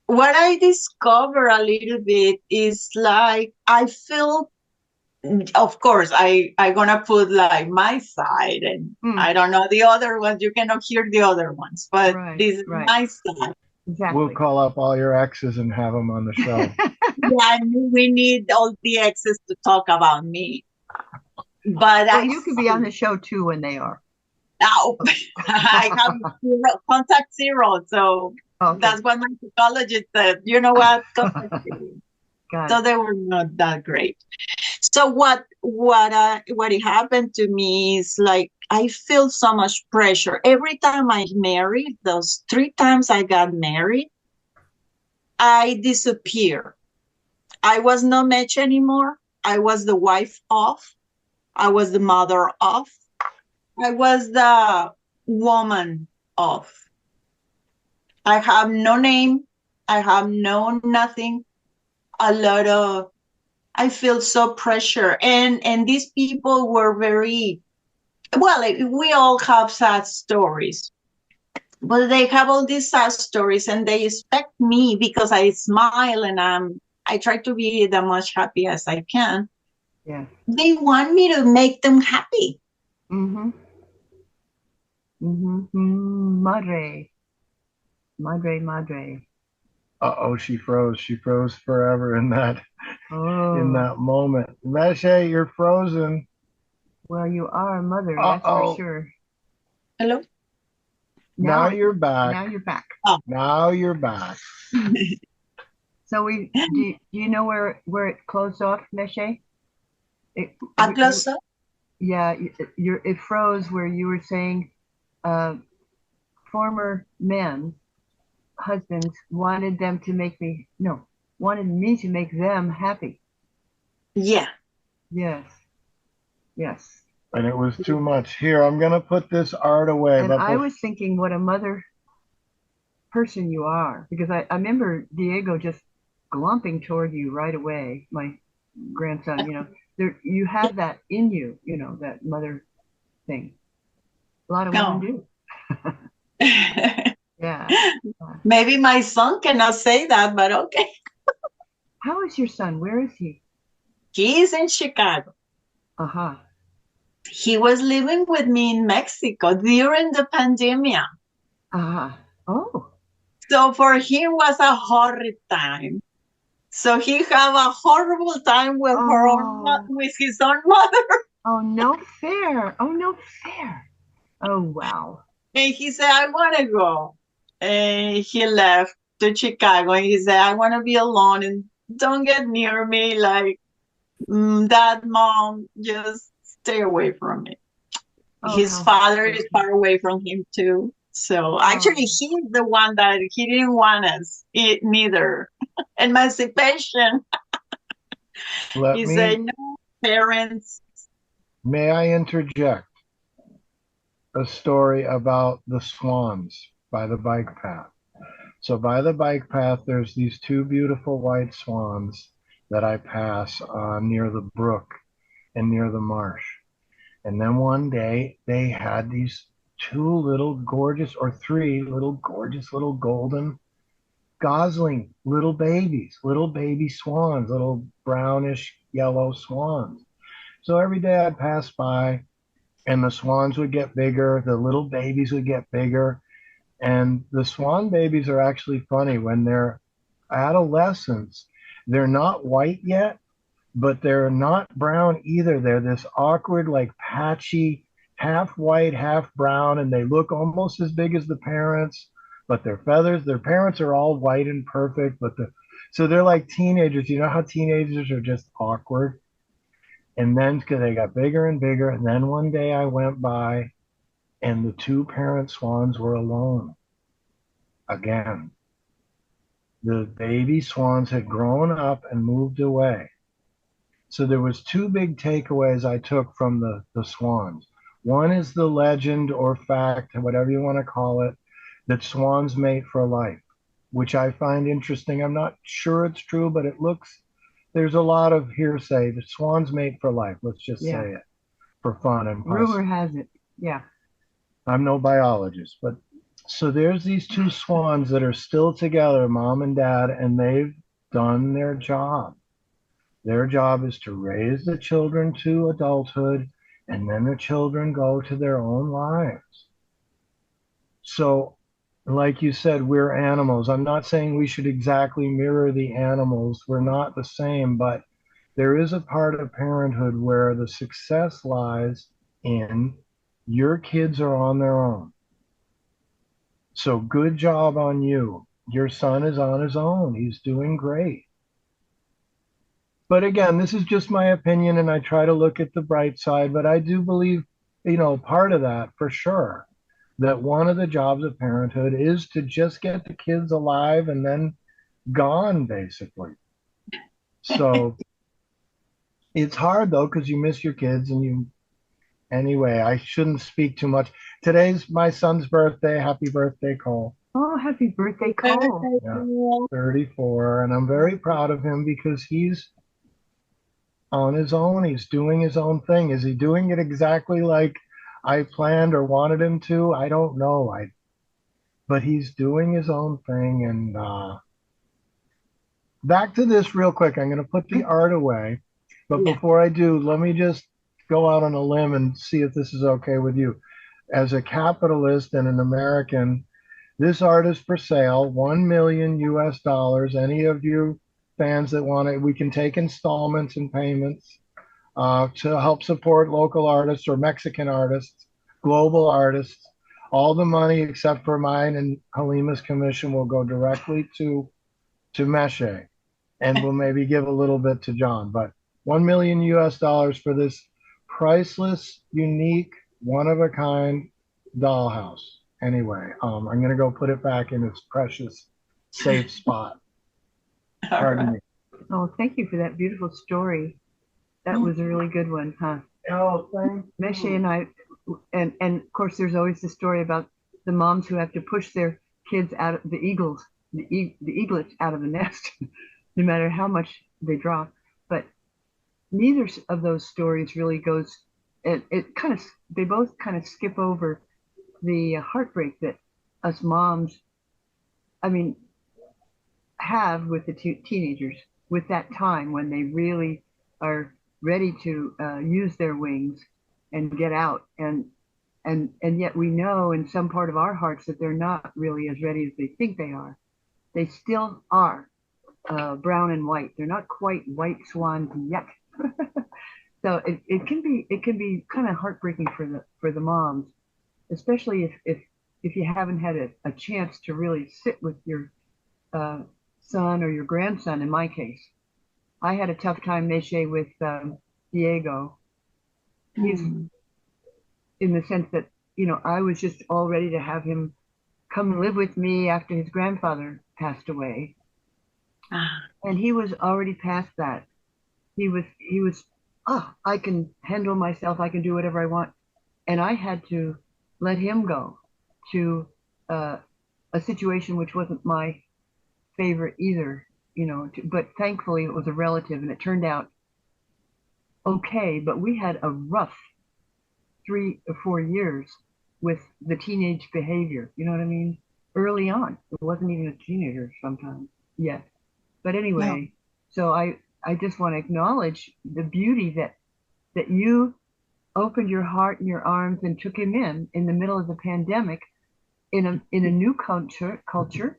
what I discover a little bit is like I feel of course, I gonna put like my side, and I don't know the other ones. You cannot hear the other ones, but Right, this is right. my side. Exactly. We'll call up all your exes and have them on the show. Yeah, we need all the exes to talk about me. But Well, you could be on the show too when they are. now I have contact zero, so Okay. that's what my psychologist said. You know what? Contact zero. Got So it. they were not that great. So what happened to me is like I feel so much pressure every time I married. Those 3 times I got married, I disappear. I was no match anymore. I was the wife of. I was the mother of. I was the woman of. I have no name. I have no nothing. A lot of I feel so pressure, and these people were very well. We all have sad stories, but they have all these sad stories, and they expect me because I smile and I try to be the much happy as I can. Yeah. They want me to make them happy. Mm-hmm. Mm-hmm. Madre. Madre, madre. Uh-oh, she froze. She froze forever in that Oh, moment. Meshe, you're frozen. well, you are a mother, that's Uh-oh. for sure. Hello? Now you're back. Now you're back. Now you're back. So do you know where it closed off, Meshe? I close up. Yeah, it froze where you were saying former men, husbands wanted me to make them happy. Yeah. Yes. Yes. And it was too much. Here, I'm going to put this art away. And But I was thinking what a mother person you are, because I remember Diego just glumping toward you right away, my grandson, you have that in you, that mother thing. A lot of women do. Yeah. Maybe my son cannot say that, but okay. How is your son? Where is he? He's in Chicago. Uh-huh. He was living with me in Mexico during the pandemic. Uh-huh. Oh. So for him was a horrid time. So he have a horrible time with with his own mother. Oh, no fair. Oh, no fair. Oh, wow. And he said, I want to go. And he left to Chicago. And he said, I want to be alone and don't get near me. Like, Dad, Mom, just stay away from me. Oh, His father is far away from him too. So actually, he's the one that he didn't want us neither. Emancipation. He said, no, parents. May I interject a story about the swans by the bike path? So by the bike path, there's these 2 beautiful white swans that I pass near the brook and near the marsh. And then one day they had these 2 little gorgeous, or 3 little gorgeous little golden gosling little baby swans, little brownish yellow swans. So every day I'd pass by and the swans would get bigger, the little babies would get bigger. And the swan babies are actually funny when they're adolescents. They're not white yet, but they're not brown either. They're this awkward, like patchy, half white, half brown, and they look almost as big as the parents, but their feathers, their parents are all white and perfect, so they're like teenagers. You know how teenagers are just awkward? And then because they got bigger and bigger, and then one day I went by and the 2 parent swans were alone again. The baby swans had grown up and moved away. So there was 2 big takeaways I took from the swans. One is the legend or fact, whatever you want to call it, that swans mate for life, which I find interesting. I'm not sure it's true, but there's a lot of hearsay that swans mate for life. Let's just say it for fun and fun. Rumor has it. Yeah. I'm no biologist, but so there's these 2 swans that are still together, mom and dad, and they've done their job. Their job is to raise the children to adulthood, and then the children go to their own lives. So, like you said, we're animals. I'm not saying we should exactly mirror the animals. We're not the same, but there is a part of parenthood where the success lies in your kids are on their own. So good job on you. Your son is on his own. He's doing great. But again, this is just my opinion, and I try to look at the bright side, but I do believe, part of that for sure, that one of the jobs of parenthood is to just get the kids alive and then gone, basically. So it's hard though, because you miss your kids anyway, I shouldn't speak too much. Today's my son's birthday. Happy birthday, Cole. Oh, happy birthday, Cole. Yeah, 34. And I'm very proud of him because he's on his own. He's doing his own thing. Is he doing it exactly like I planned or wanted him to? I don't know. But he's doing his own thing. And back to this real quick. I'm going to put the art away. But Yeah. before I do, let me just go out on a limb and see if this is okay with you. As a capitalist and an American, this art is for sale, 1 million US dollars. Any of you fans that want it, we can take installments and payments to help support local artists or Mexican artists, global artists. All the money except for mine and Halima's commission will go directly to Meshe, and we'll maybe give a little bit to John. But 1 million US dollars for this priceless, unique, one of a kind dollhouse. Anyway, I'm gonna go put it back in its precious, safe spot. Pardon me. Oh, thank you for that beautiful story. That was a really good one, huh? Oh, thank Meshe you. and I, and of course, there's always the story about the moms who have to push their kids out of the eaglets out of the nest, no matter how much they drop. But neither of those stories really goes. They both kind of skip over the heartbreak that us moms, I mean, have with the teenagers, with that time when they really are ready to use their wings and get out, and yet we know in some part of our hearts that they're not really as ready as they think they are. They still are brown and white. They're not quite white swans yet. So it can be kind of heartbreaking for the moms, especially if you haven't had a chance to really sit with your son or your grandson. In my case, I had a tough time, Meshe, with Diego. He's in the sense that I was just all ready to have him come live with me after his grandfather passed away, and he was already past that. He was, oh, I can handle myself. I can do whatever I want, and I had to let him go to a situation which wasn't my favorite either, but thankfully it was a relative and it turned out okay. But we had a rough 3 or 4 years with the teenage behavior, you know what I mean? Early on. It wasn't even a teenager sometimes yet. But anyway, so I just want to acknowledge the beauty that you opened your heart and your arms and took him in the middle of the pandemic in a new culture.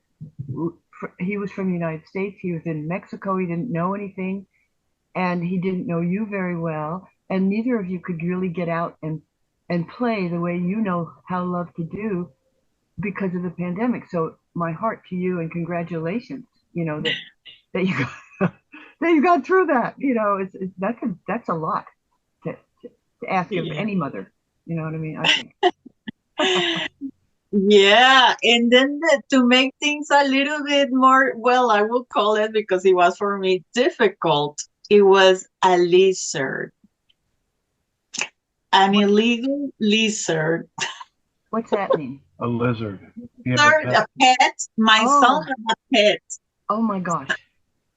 He was from the United States. He was in Mexico. He didn't know anything, and he didn't know you very well. And neither of you could really get out and play the way you know how love to do because of the pandemic. So my heart to you and congratulations. That you got, that you got through that. That's a lot to ask of any mother. You know what I mean? I think. Yeah, and then to make things a little bit more, well, I will call it because it was for me difficult. It was a lizard, an illegal lizard. What's that mean? A lizard. A pet. My son had a pet. Oh my gosh.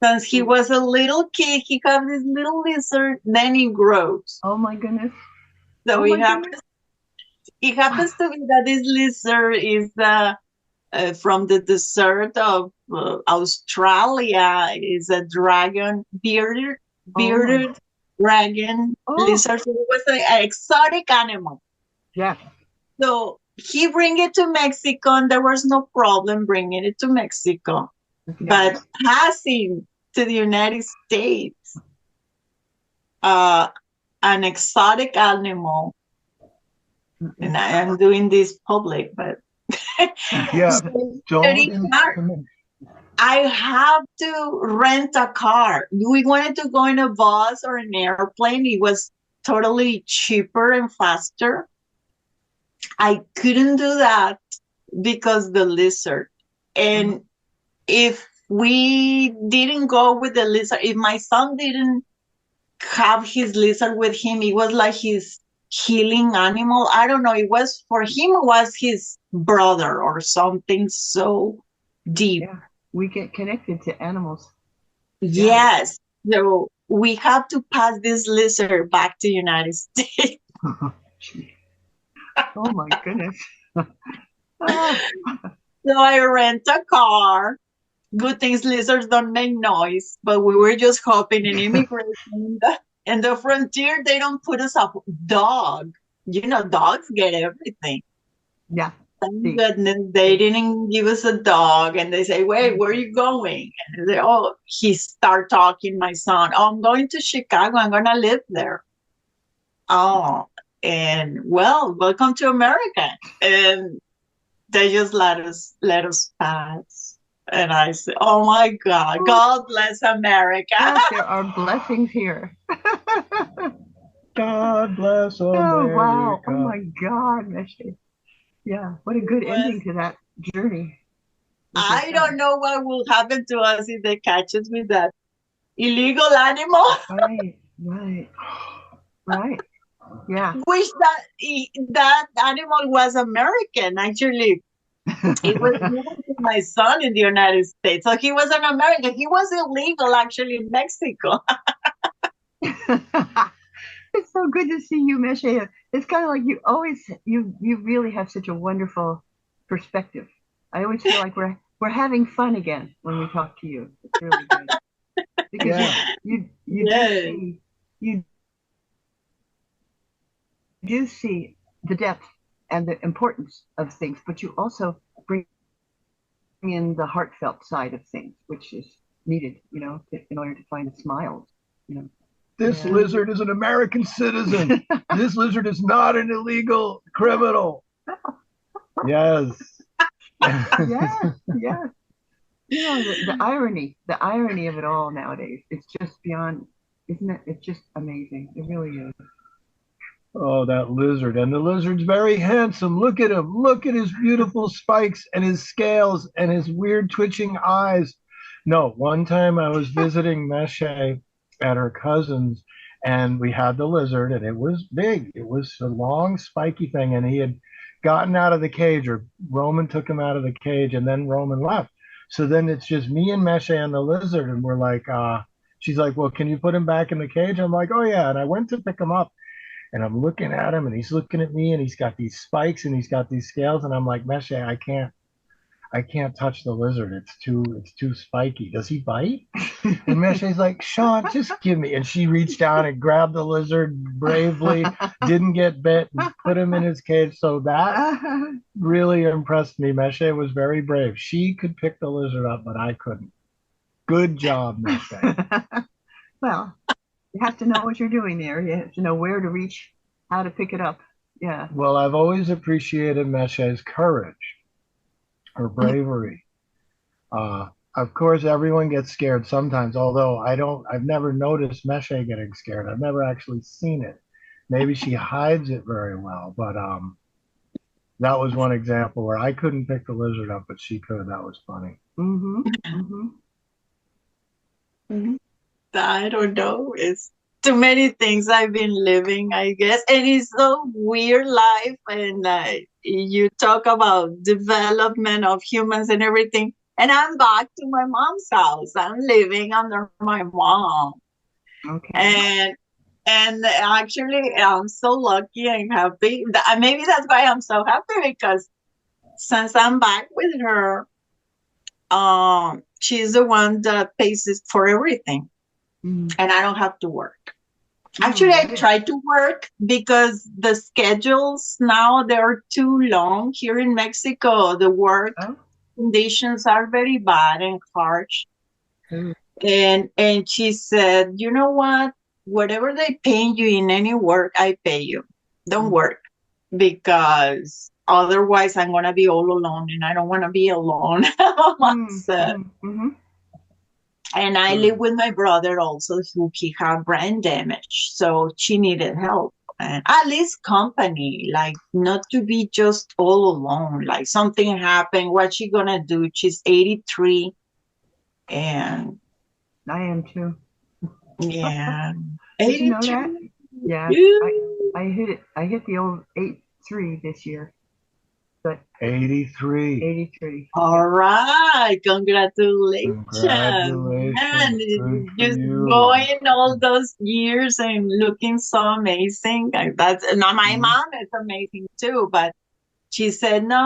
Since he was a little kid, he had this little lizard, then he grows. Oh my goodness. So it happens to be that this lizard is from the desert of Australia. Is a dragon bearded bearded dragon Oh. lizard. So it was an exotic animal. Yeah. So he bring it to Mexico, and there was no problem bringing it to Mexico. But passing to the United States, an exotic animal, and I am doing this public, but Yeah, so don't. I have to rent a car. We wanted to go in a bus or an airplane. It was totally cheaper and faster. I couldn't do that because the lizard. And if we didn't go with the lizard, if my son didn't have his lizard with him, it was like his healing animal. I don't know. It was for him, it was his brother or something so deep. Yeah. We get connected to animals. Yes. So we have to pass this lizard back to United States. Oh my goodness. So I rent a car. Good things lizards don't make noise, but we were just hoping in immigration and the frontier, they don't put us up. Dog. Dogs get everything. Yeah. Thank goodness they didn't give us a dog. And they say, wait, where are you going? And they say, oh, he start talking, my son. Oh, I'm going to Chicago. I'm going to live there. Oh, and well, welcome to America. And they just let us pass. And I said, oh my God, God bless America. Yes, there are blessings here. God bless America. Oh, wow. Oh my God, Meshe. Yeah, what a good ending to that journey. I don't know what will happen to us if they catch us with that illegal animal. Right. Yeah. Wish that animal was American, actually. It was given to my son in the United States. So he was an American. He was illegal, actually, in Mexico. It's so good to see you, Meshe. It's kind of like you really have such a wonderful perspective. I always feel like we're having fun again when we talk to you. It's really good. Because you do see the depth and the importance of things, but you also bring in the heartfelt side of things, which is needed, in order to find the smiles, This lizard is an American citizen. This lizard is not an illegal criminal. Yes. Yes. The irony of it all nowadays, it's just beyond, isn't it? It's just amazing. It really is. Oh, that lizard. And the lizard's very handsome. Look at him. Look at his beautiful spikes and his scales and his weird twitching eyes. No, one time I was visiting Meshe at her cousin's, and we had the lizard, and it was big. It was a long, spiky thing, and he had gotten out of the cage, or Roman took him out of the cage, and then Roman left. So then it's just me and Meshe and the lizard, and we're like, she's like, well, can you put him back in the cage? I'm like, oh yeah. And I went to pick him up, and I'm looking at him, and he's looking at me, and he's got these spikes, and he's got these scales, and I'm like, Meshe, I can't touch the lizard. It's too spiky. Does he bite? And Meshe's like, Sean, just give me. And she reached down and grabbed the lizard bravely, didn't get bit, and put him in his cage. So that really impressed me. Meshe was very brave. She could pick the lizard up, but I couldn't. Good job, Meshe. Well, you have to know what you're doing there. You have to know where to reach, how to pick it up. Yeah. Well, I've always appreciated Meshe's courage, her bravery. Of course, everyone gets scared sometimes, although I've never noticed Meshe getting scared. I've never actually seen it. Maybe she hides it very well, but that was one example where I couldn't pick the lizard up, but she could. That was funny. I don't know. It's too many things I've been living, I guess. And it's so weird life. And you talk about development of humans and everything. And I'm back to my mom's house. I'm living under my mom. Okay. And actually, I'm so lucky and happy. Maybe that's why I'm so happy, because since I'm back with her, she's the one that pays for everything. Mm. and I don't have to work. Oh, Actually, I right. try to work because the schedules now they're too long here in Mexico. The work Oh, conditions are very bad and harsh. ooh. And she said, you know what? Whatever they pay you in any work, I pay you. Don't Mm. work because otherwise I'm gonna be all alone, and I don't want to be alone. Mama Mm, said. mm-hmm. And I live with my brother also, who he had brain damage, so she needed help. And at least company, like not to be just all alone. Like something happened, what's she gonna do? She's 83, and I am too. yeah, Did you know that? 83. Yeah, I hit it. I hit the old 8-3 this year, but 83. 83. All right, congratulations, man! Congratulations. Good for Just you. going all those years and looking so amazing. Like, that's now my Mhm. mom is amazing too, but she said, "No,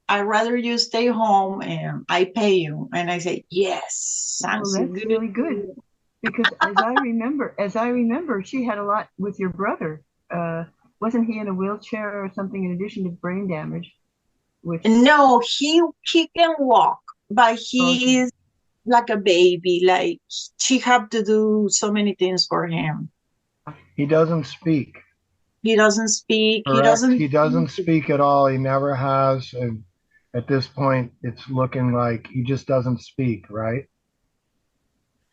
I rather you stay home and I pay you." And I said, "Yes, Well, sounds that's good." really good because as I remember, she had a lot with your brother. Uh, wasn't he in a wheelchair or something in addition to brain damage? Which No, he can walk, but okay, he's like a baby. Like she have to do so many things for him. He doesn't speak, He doesn't speak. He correct? doesn't. He doesn't speak at all. He never has. And at this point, it's looking like he just doesn't speak, right?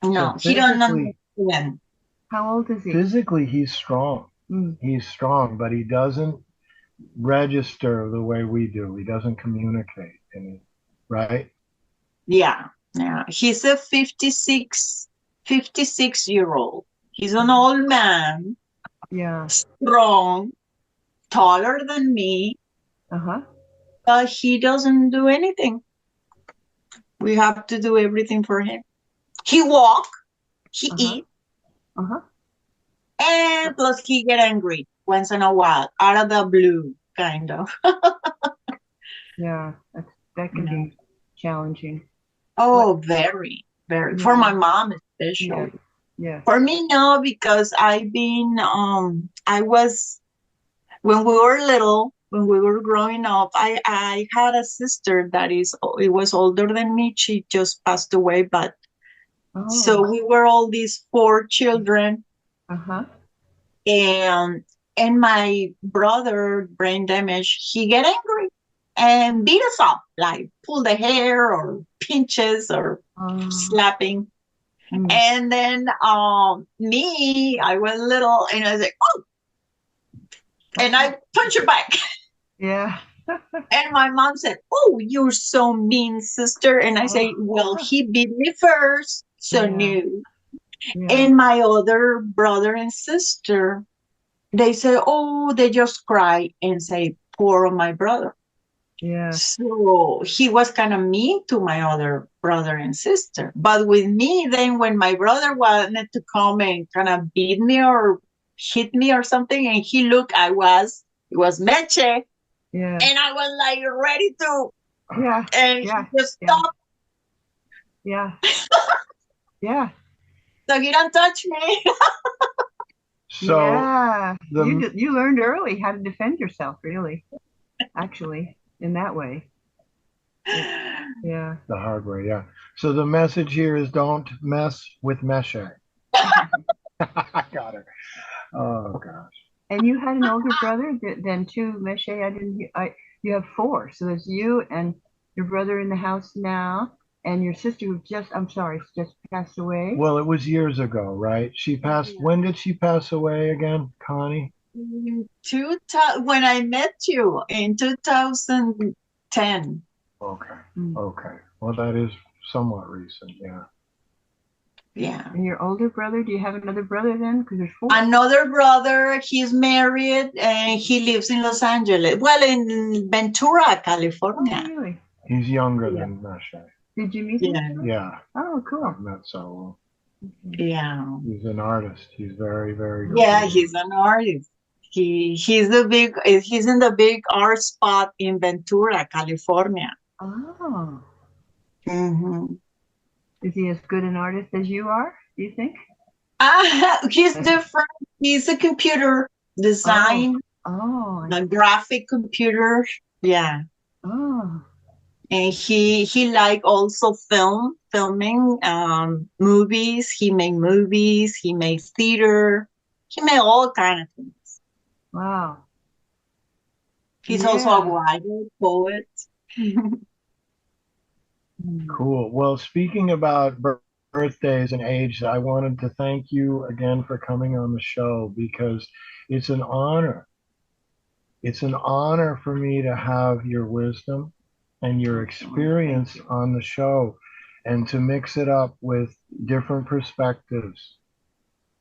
So No, he don't physically, understand. how old is he? physically, he's strong. Mm. He's strong, but he doesn't register the way we do. He doesn't communicate, right? Yeah, yeah. He's a 56 year old. He's an old man, Yeah. strong, taller than me, Uh-huh. but he doesn't do anything. We have to do everything for him. He walk, he Uh-huh. eat, Uh-huh. and plus he get angry once in a while, out of the blue, kind of. Yeah. That can Yeah. be challenging. What? Oh, very, very. For Yeah. my mom Yeah. especially. Yeah. For me, no, because I was, when we were little, when we were growing up, I had a sister that it was older than me. She just passed away, but so Oh. we were all these four children, Uh-huh. and my brother, brain damage, he get angry and beat us up, like pull the hair or pinches or Um, slapping. mm. And then me, I was little, and I was like, oh, and I punch her back. Yeah. And my mom said, oh, you're so mean, sister. And I say, well, Oh. he beat me first, so Yeah. no. Yeah. And my other brother and sister, they say, oh, they just cry and say, poor my brother. Yeah. So he was kind of mean to my other brother and sister. But with me, then when my brother wanted to come and kind of beat me or hit me or something, and he looked, it was Meche, and Yeah. I was like ready to, Yeah. and he Yeah. just Yeah. stopped. Yeah. Yeah. So he don't touch me. So Yeah. the You learned early how to defend yourself, really. Actually, in that way. Yeah. the hard way, yeah. So the message here is don't mess with Meshe. I got her. Oh gosh. And you had an older brother than two, Meshe. I didn't. You have four. So there's you and your brother in the house now, and your sister who just. I'm sorry, just passed away. Well, it was years ago, right? She passed. When did she pass away again, Connie? When I met you in 2010. Okay. Mm. Okay. Well, that is somewhat recent, yeah. Yeah. And your older brother? Do you have another brother then? Because there's four. Another brother, he's married and he lives in Los Angeles. Well, in Ventura, Oh, California. really? He's younger Yeah. than Meshe. Did you meet Yeah. him? Yeah. Oh, cool. I've met so. Yeah. He's an artist. He's very, very good. Yeah, he's an artist. He's in the big art spot in Ventura, California. Oh. Hmm. Is he as good an artist as you are, do you think? He's different. He's a computer design, Oh, a graphic computer. Yeah. oh, And he like also filming movies. He made movies, he made theater, he made all kind of things. wow. He's also a Yeah. writer, poet. Cool. Well, speaking about birthdays and age, I wanted to thank you again for coming on the show because it's an honor. It's an honor for me to have your wisdom and your experience on the show and to mix it up with different perspectives.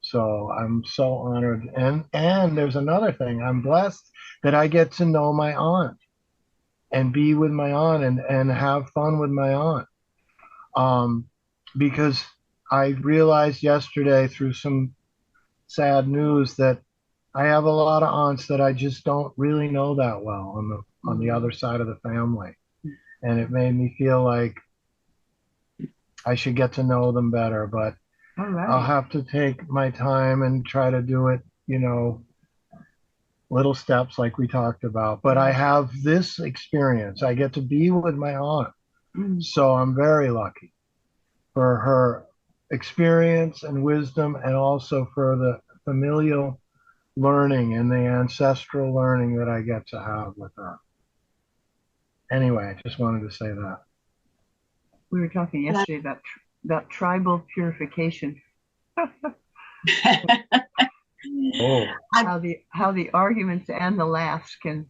So I'm so honored. And there's another thing. I'm blessed that I get to know my aunt and be with my aunt and have fun with my aunt. Um, because I realized yesterday through some sad news that I have a lot of aunts that I just don't really know that well on the other side of the family. And it made me feel like I should get to know them better, but All right. I'll have to take my time and try to do it, little steps like we talked about. But I have this experience. I get to be with my aunt. So I'm very lucky for her experience and wisdom and also for the familial learning and the ancestral learning that I get to have with her. Anyway, I just wanted to say that. We were talking yesterday about tribal purification. Oh, How the arguments and the laughs can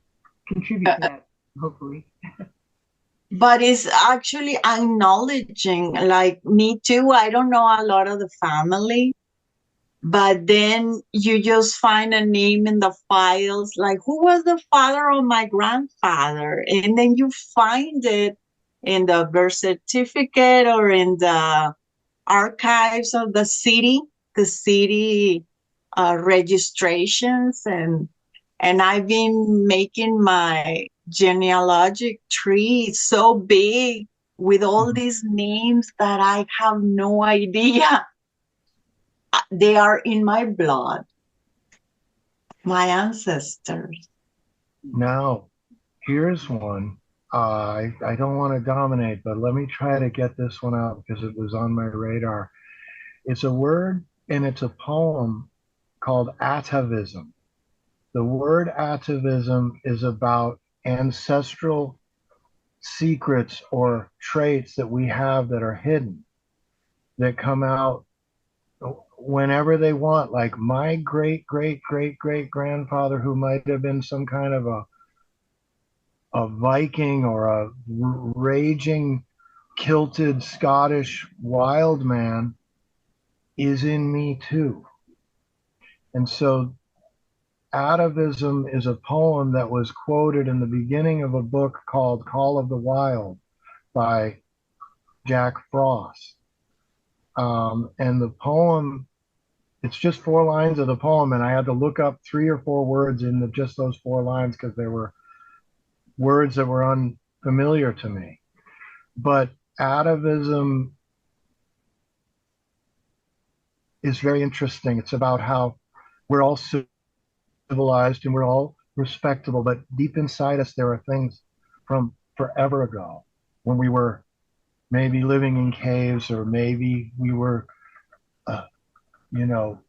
contribute to that, hopefully. But it's actually acknowledging, like me too. I don't know a lot of the family, but then you just find a name in the files, like who was the father of my grandfather? And then you find it in the birth certificate or in the archives of the city registrations. And I've been making my genealogic tree so big with all these names that I have no idea. They are in my blood, my ancestors. now here's one. I don't want to dominate, but let me try to get this one out because it was on my radar. It's a word and it's a poem called atavism. The word atavism is about ancestral secrets or traits that we have that are hidden, that come out whenever they want. Like my great, great, great, great grandfather, who might have been some kind of a Viking or a raging, kilted Scottish wild man, is in me too. And so atavism is a poem that was quoted in the beginning of a book called Call of the Wild by Jack Frost. And the poem, it's just 4 lines of the poem, and I had to look up 3 or 4 words in just those 4 lines because there were words that were unfamiliar to me. But atavism is very interesting. It's about how we're all civilized and we're all respectable, but deep inside us, there are things from forever ago when we were maybe living in caves, or maybe we were, you know,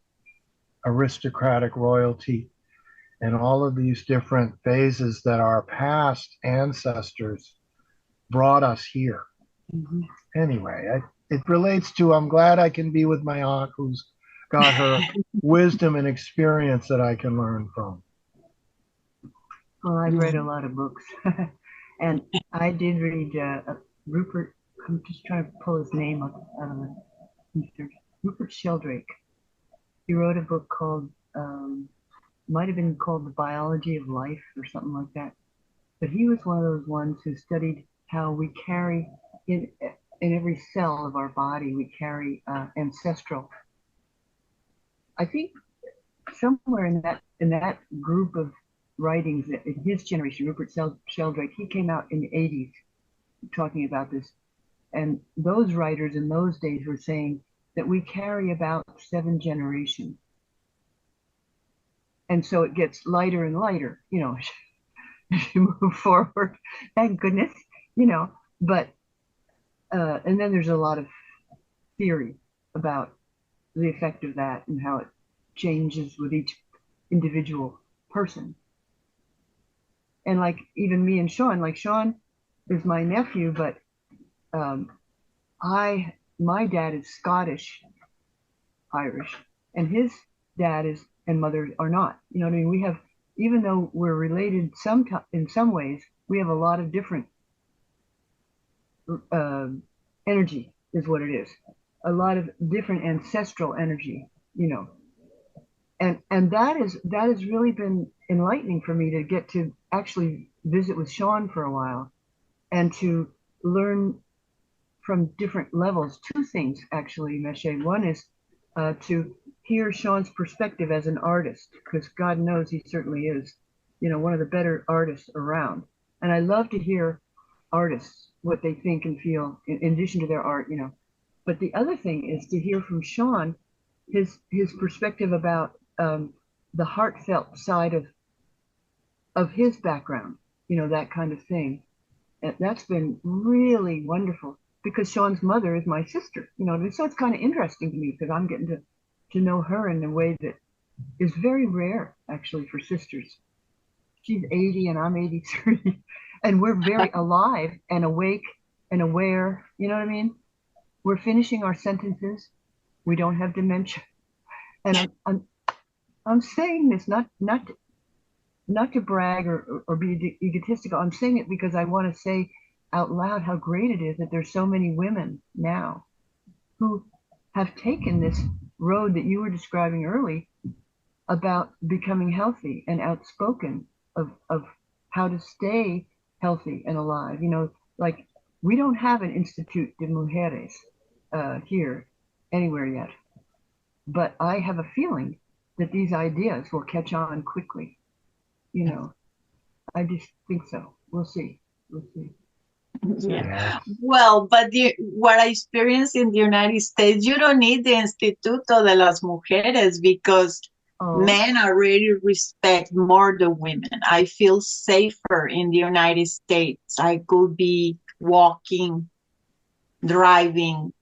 aristocratic royalty, and all of these different phases that our past ancestors brought us here. Anyway, it relates to, I'm glad I can be with my aunt who's got her wisdom and experience that I can learn from. Well, I've read a lot of books, and I did read Rupert. I'm just trying to pull his name up out of the Rupert Sheldrake. He wrote a book called, might have been called The Biology of Life or something like that. But he was one of those ones who studied how we carry in every cell of our body, we carry ancestral. I think somewhere in that group of writings, in his generation, Rupert Sheldrake, he came out in the 80s talking about this. And those writers in those days were saying that we carry about 7 generations. And so it gets lighter and lighter, as you move forward. Thank goodness, you know. But and then there's a lot of theory about the effect of that and how it changes with each individual person. And like even me and Sean, like Sean is my nephew, but um, my dad is Scottish Irish, and his dad is and mother are not. You know what I mean? We have, even though we're related in some ways, we have a lot of different uh, energy, is what it is. A lot of different ancestral energy, and that has really been enlightening for me to get to actually visit with Sean for a while and to learn from different levels. Two things actually, Meshe. One is to hear Sean's perspective as an artist, because God knows he certainly is, one of the better artists around. And I love to hear artists, what they think and feel in addition to their art, But the other thing is to hear from Sean his perspective about the heartfelt side of his background, that kind of thing. And that's been really wonderful because Sean's mother is my sister, so it's kind of interesting to me because I'm getting to know her in a way that is very rare actually for sisters. She's 80 and I'm 83 and we're very alive and awake and aware. You know what I mean? We're finishing our sentences. We don't have dementia. And I'm saying this not to brag or be egotistical. I'm saying it because I want to say out loud how great it is that there's so many women now who have taken this road that you were describing early about becoming healthy and outspoken of how to stay healthy and alive. Like we don't have an Institute de Mujeres here anywhere yet, but I have a feeling that these ideas will catch on quickly. I just think so. We'll see. We'll see. Yeah. Well, but what I experienced in the United States, you don't need the Instituto de las Mujeres because men already respect more the women. I feel safer in the United States. I could be walking, driving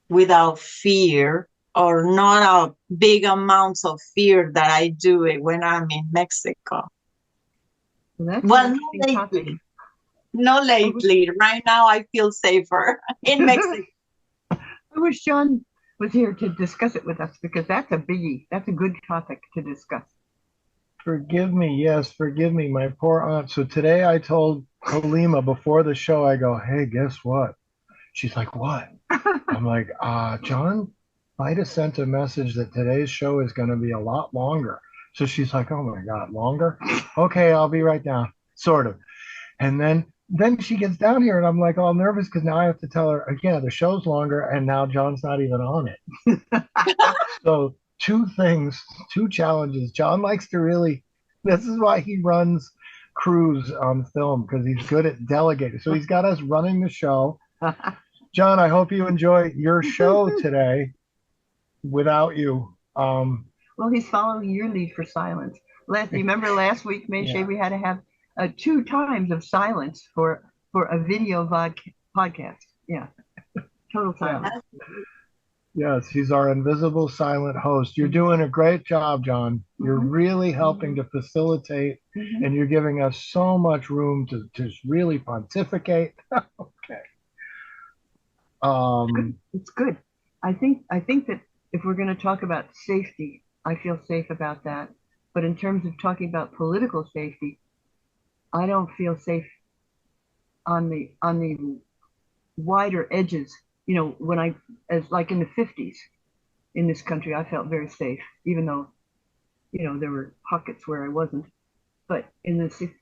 without fear or not a big amounts of fear that I do it when I'm in Mexico. Well, not lately. Not lately. Right now, I feel safer in Mexico. I wish John was here to discuss it with us because that's a biggie. That's a good topic to discuss. Forgive me. Yes, forgive me, my poor aunt. So today I told Halima before the show, I go, hey, guess what? She's like, what? I'm like, John might have sent a message that today's show is going to be a lot longer. So she's like, oh my God, longer? Okay, I'll be right down, sort of. And then she gets down here and I'm like all nervous because now I have to tell her, yeah, the show's longer and now John's not even on it. So two challenges. John likes to really, this is why he runs crews on film because he's good at delegating. So he's got us running the show. John, I hope you enjoy your show today without you. Well, he's following your lead for silence. Remember last week, Meishe, we had to have 2 times of silence for a video podcast. Yeah, total silence. Yes, he's our invisible silent host. You're doing a great job, John. You're really helping to facilitate, and you're giving us so much room to really pontificate. Okay. It's good. I think that if we're going to talk about safety, I feel safe about that. But in terms of talking about political safety, I don't feel safe on the wider edges. When as like in the 50s in this country, I felt very safe, even though, there were pockets where I wasn't. But and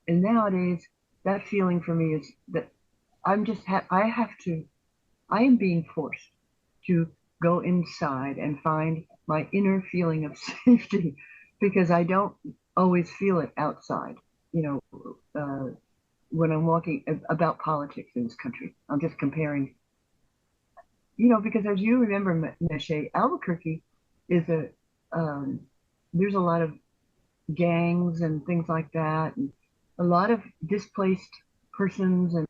nowadays, that feeling for me is that I am being forced to go inside and find my inner feeling of safety because I don't always feel it outside. When I'm walking about politics in this country, I'm just comparing because as you remember, Meche, Albuquerque is there's a lot of gangs and things like that, and a lot of displaced persons and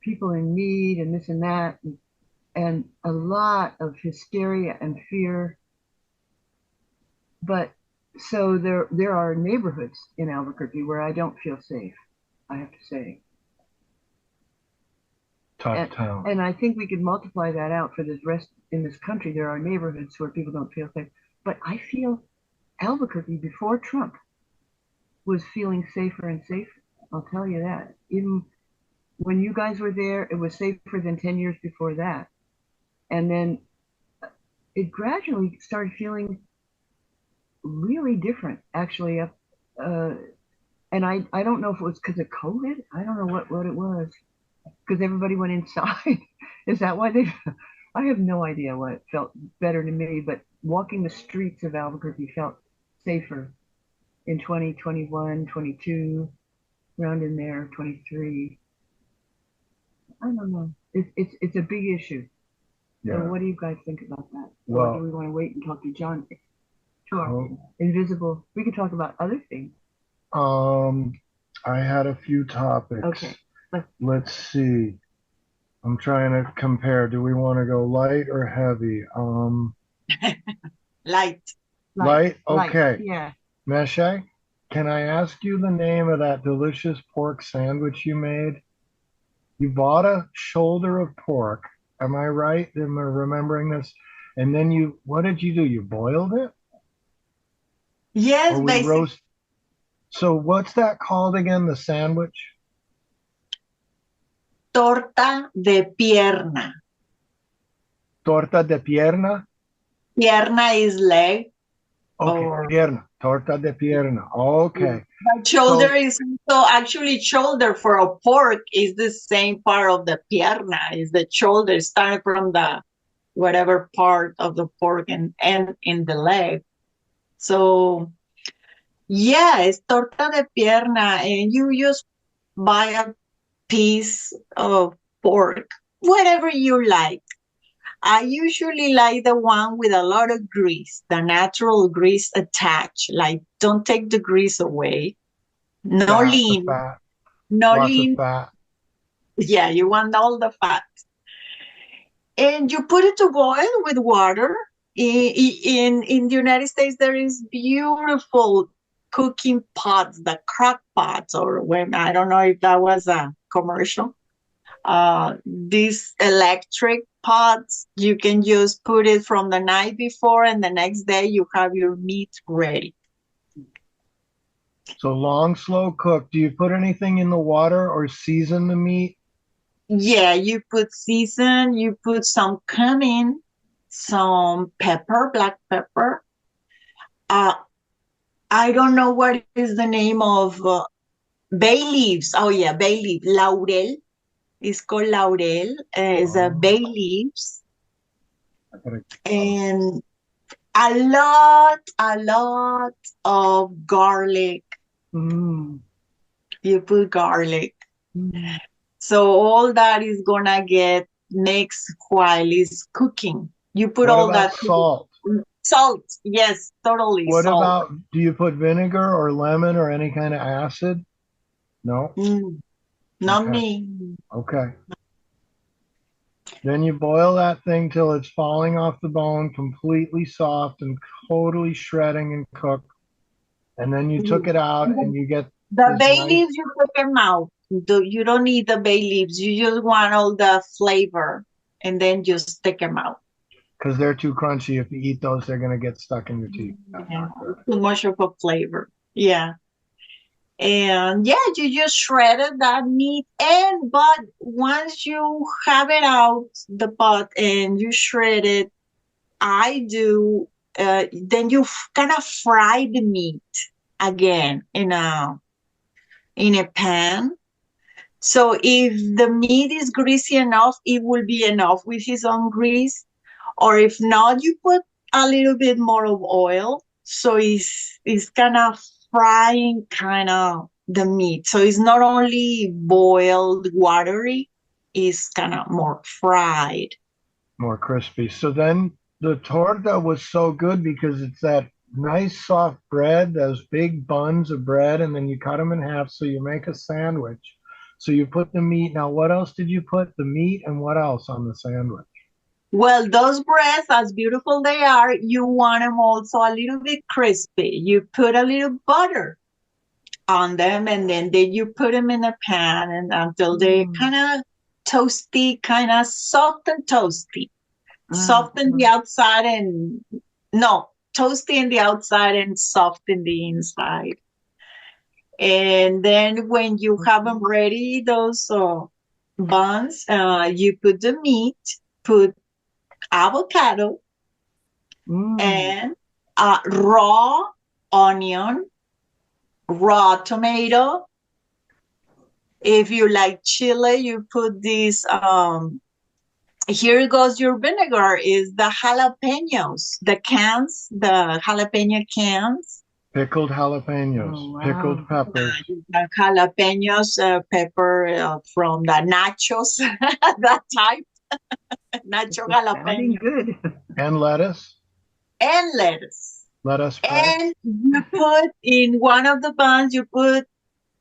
people in need and this and that, and a lot of hysteria and fear. But so there are neighborhoods in Albuquerque where I don't feel safe, I have to say. Tough town. And I think we could multiply that out for this rest in this country. There are neighborhoods where people don't feel safe. But I feel Albuquerque before Trump was feeling safer and safer. I'll tell you that. Even when you guys were there, it was safer than 10 years before that. And then it gradually started feeling really different, actually. And I don't know if it was because of COVID. I don't know what it was. Because everybody went inside. Is that why I have no idea what felt better to me, but walking the streets of Albuquerque felt safer in 2021, 22, around in there, 23. I don't know. It's a big issue. So Yeah. what do you guys think about that? Well- Or do we want to wait and talk to John? To our invisible. We could talk about other things. I had a few topics. Okay. Let's see. I'm trying to compare. Do we want to go light or heavy? Light. Light? Okay. Yeah. Meshe, can I ask you the name of that delicious pork sandwich you made? You bought a shoulder of pork. Am I right? Am I remembering this? And then what did you do? You boiled it? Yes, Or we basically. roast? So what's that called again, the sandwich? Torta de pierna. Torta de pierna? Pierna is leg. Okay, Or- pierna. Torta de pierna. Okay. But shoulder is also actually shoulder for a pork is the same part of the pierna, is the shoulder starting from the whatever part of the pork and in the leg. So yeah, it's torta de pierna, and you just buy a piece of pork, whatever you like. I usually like the one with a lot of grease, the natural grease attached. Like, don't take the grease away. No Fat, the lean, fat, no lots lean. of fat. Yeah, you want all the fat. And you put it to boil with water. In the United States, there is beautiful cooking pots, the crock pots, or when I don't know if that was a commercial. These electric pots, you can just put it from the night before, and the next day you have your meat ready. So long, slow cook. Do you put anything in the water or season the meat? Yeah, you put season, you put some cumin, some pepper, black pepper. I don't know what is the name of bay leaves. Oh yeah, bay leaf, laurel. It's called laurel. It's a bay leaves, and a lot of garlic. Mm. You put garlic. Mm. So all that is gonna get mixed while it's cooking. You put What all about that salt? salt. Yes, totally What salt. about, do you put vinegar or lemon or any kind of acid? No? Not Okay. me. Okay. Then you boil that thing till it's falling off the bone, completely soft and totally shredding and cooked. And then you took it out and you get The this bay nice- leaves, you put them out. You don't need the bay leaves. You just want all the flavor, and then just take them out. because they're too crunchy. If you eat those, they're going to get stuck in your teeth. Yeah, too much of a flavor. Yeah. And yeah, you just shredded that meat. But once you have it out the pot and you shred it, then you kind of fry the meat again in a pan. So if the meat is greasy enough, it will be enough with its own grease. Or if not, you put a little bit more of oil. So it's kind of frying kind of the meat. So it's not only boiled watery, it's kind of more fried. more crispy. So then the torta was so good because it's that nice soft bread, those big buns of bread, and then you cut them in half so you make a sandwich. So you put the meat. Now, what else did you put? The meat and what else on the sandwich? Well, those breads, as beautiful they are, you want them also a little bit crispy. You put a little butter on them, and then you put them in a pan and until they kind of toasty, kind of soft and toasty. Soft in the outside and no, toasty in the outside and soft in the inside. And then when you have them ready, those buns, you put the meat, put avocado and raw onion, raw tomato. If you like chili, you put this. Here goes your vinegar. Is the jalapenos, the cans, the jalapeno cans. Pickled jalapenos, Oh, wow. pickled peppers. The jalapenos pepper from the nachos, that type, nacho Sounding jalapeno, good. And lettuce. and lettuce. Lettuce fresh. And you put in one of the buns, you put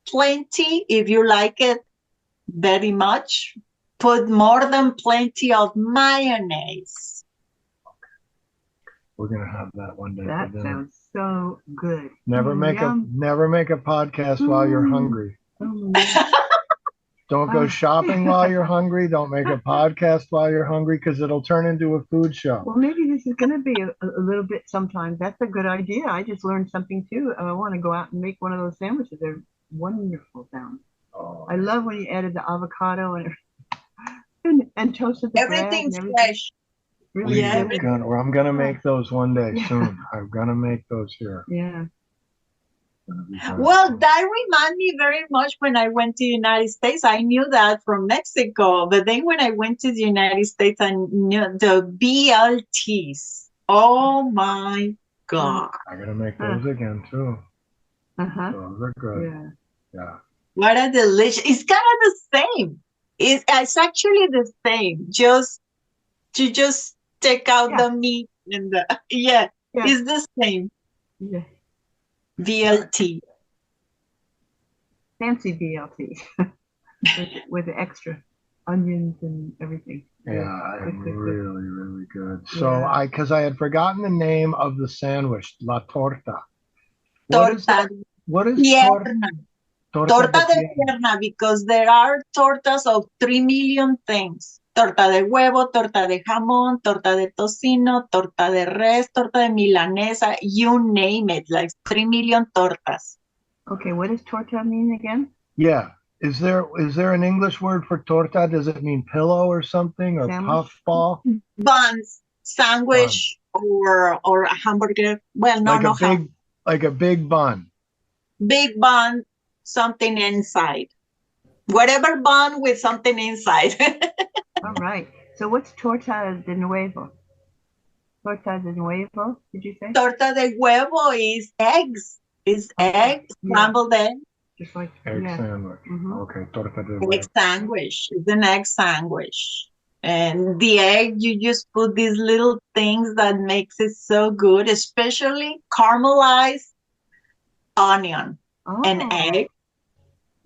plenty, if you like it very much, put more than plenty of mayonnaise. We're gonna have that one day That for dinner. sounds so good. Never make Yum. a podcast while you're hungry. Oh, yeah. Don't go shopping while you're hungry. Don't make a podcast while you're hungry because it'll turn into a food show. Well, maybe this is going to be a little bit sometimes. That's a good idea. I just learned something too. I want to go out and make one of those sandwiches. They're wonderful sounds. Oh, I love when you added the avocado and toasted the bread Everything's and everything. fresh. Really Yeah, good. I'm gonna make those one day Yeah. soon. I'm gonna make those here. Yeah. Gonna be fun. Well, that reminded me very much when I went to the United States. I knew that from Mexico, but then when I went to the United States, I knew the BLTs. Oh my God. I gotta make those again too. Uh-huh. Those are good. Yeah. Yeah. What a delicious. It's kind of the same. It's actually the same. You just take out Yeah. the meat and yeah, Yeah. it's the same. Yeah. BLT. Fancy BLT with the extra onions and everything. Yeah, Good, good, good. really good. So Yeah. because I had forgotten the name of the sandwich, la torta. What is that? Torta What is tierna. torta Torta de pierna? pierna, because there are tortas of 3 million things. Torta de huevo, torta de jamón, torta de tocino, torta de res, torta de milanesa, you name it, like 3 million tortas. Okay, what does torta mean again? Yeah. Is there an English word for torta? Does it mean pillow or something or Sandwich? puffball? Buns, sandwich, or a hamburger. Well, no, Like a big bun. big bun, something inside. Whatever bun with something inside. All right. So what's torta de nuevo? Torta de nuevo, did you say? Torta de huevo is eggs. Is egg, Yeah. scrambled egg. Just like Egg yeah. sandwich. Mhm. Okay, torta de Egg huevo. sandwich. It's an egg sandwich. And the egg, you just put these little things that makes it so good, especially caramelized onion and Oh, egg.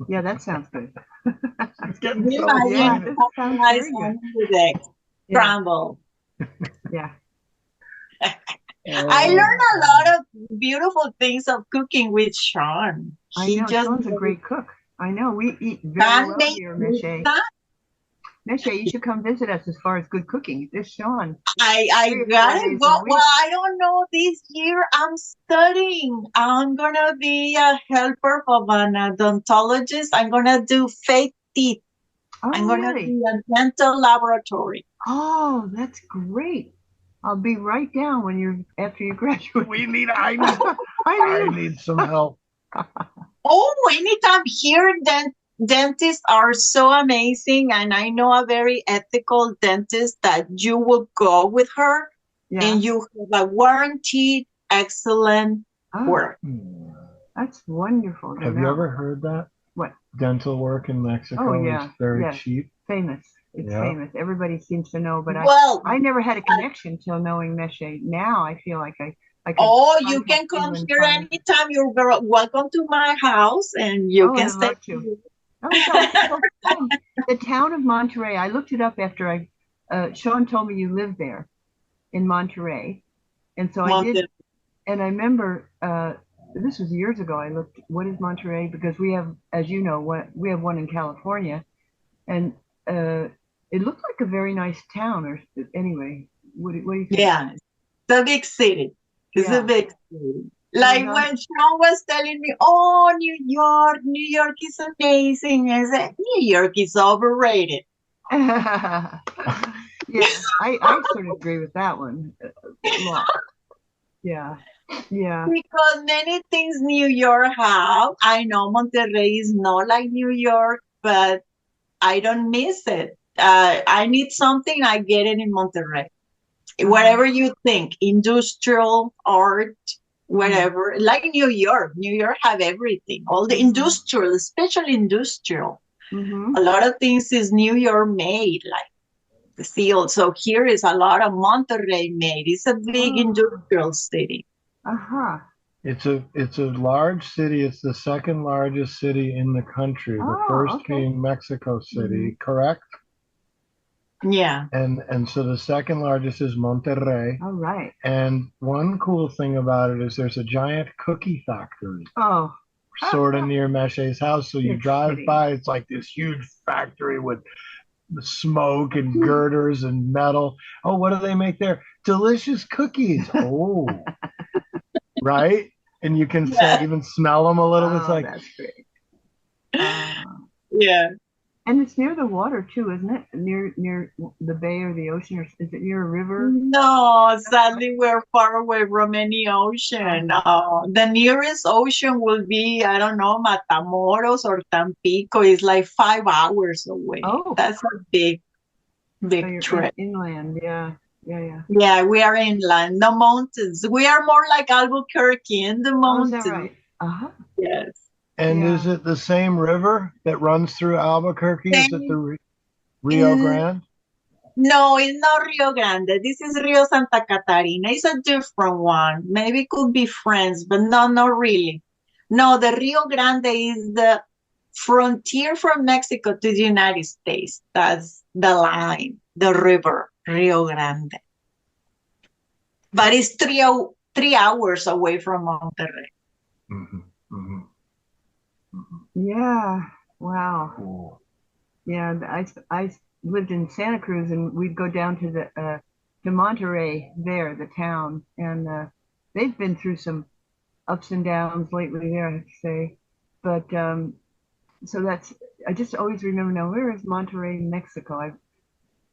yeah, that sounds good. It's getting so Imagine yeah, good. this sounds caramelized very good. onion with egg Yeah, scrambled. yeah. I learned a lot of beautiful things of cooking with Sean. I He know just Sean's a great cook. I know we eat very well handmade here, Meche. pizza. Meche, you should come visit us as far as good cooking. This Sean. I 3 or 4 gotta days go. a week. Well, I don't know. This year I'm studying. I'm gonna be a helper of an odontologist. I'm gonna do fake teeth. Oh, I'm gonna really? do a dental laboratory. Oh, that's great. I'll be right down when you're after you graduate. I I know. need some help. Oh, anytime here, dentists are so amazing, and I know a very ethical dentist that you will go with her, Yeah. and you have a warranted excellent Oh, work. that's wonderful. to Have you know. ever heard that? What? Dental work in Mexico Oh, yeah, is very yeah. cheap. Famous? It's Yeah. famous. Everybody seems to know, but Well, I never had a connection till knowing Meche. Now I feel like I could oh, you contact can come you and here find. anytime. You're welcome to my house, and you Oh, can I'd stay. love to. Oh, so the town of Monterey. I looked it up after Sean told me you lived there in Monterey, and so I did. Monte- And I remember this was years ago. I looked, what is Monterey? Because we have, as you know, we have one in California, and uh, it looked like a very nice town. Or anyway, what do you think? Yeah, it's a big city. It's a Yeah. big city. Well, Like when Sean was telling me, "Oh, New York is amazing," I said, "New York is overrated." yeah, I sort of agree with that one a lot. Yeah, yeah. Because many things New York have, I know Monterrey is not like New York, but I don't miss it. I need something, I get it in Monterrey. Whatever you think, industrial, art, whatever. Like New York have everything. All the industrial, especially industrial. Mm-hmm. A lot of things is New York made, like the seal. So here is a lot of Monterrey made. It's a big industrial city. Uh-huh. It's a large city. It's the second largest city in the country. The Oh, first okay. being Mexico City, correct? Yeah. And so the second largest is Monterrey. All right. And one cool thing about it is there's a giant cookie factory Oh, sort of near Meche's house. So you You're drive kidding. by, it's like this huge factory with smoke and girders and metal. Oh, what do they make there? Delicious cookies. Oh, right? And you can Yeah. even smell them a little. It's Oh, like, that's great. Yeah. And it's near the water too, isn't it? Near the bay or the ocean, or is it near a river? No, sadly, we're far away from any ocean. The nearest ocean will be, I don't know, Matamoros or Tampico. It's like 5 hours away. Oh. That's a big, So big you're trip. inland, yeah, yeah. Yeah, we are inland, the mountains. We are more like Albuquerque in the Oh, is mountains. that right? Uh-huh. Yes. and Yeah. is it the same river that runs through Albuquerque? Is it the Rio Mm, Grande? No, it's not Rio Grande. This is Rio Santa Catarina. It's a different one. Maybe it could be friends, but no, not really. No, the Rio Grande is the frontier from Mexico to the United States. That's the line, the river, Rio Grande. But it's 3 hours away from Monterrey. Mm-hmm, mm-hmm, mm-hmm. Yeah. Wow. Cool. Yeah. I lived in Santa Cruz, and we'd go down to to Monterey there, the town, and they've been through some ups and downs lately there, I have to say. But so I just always remember now, where is Monterey, Mexico?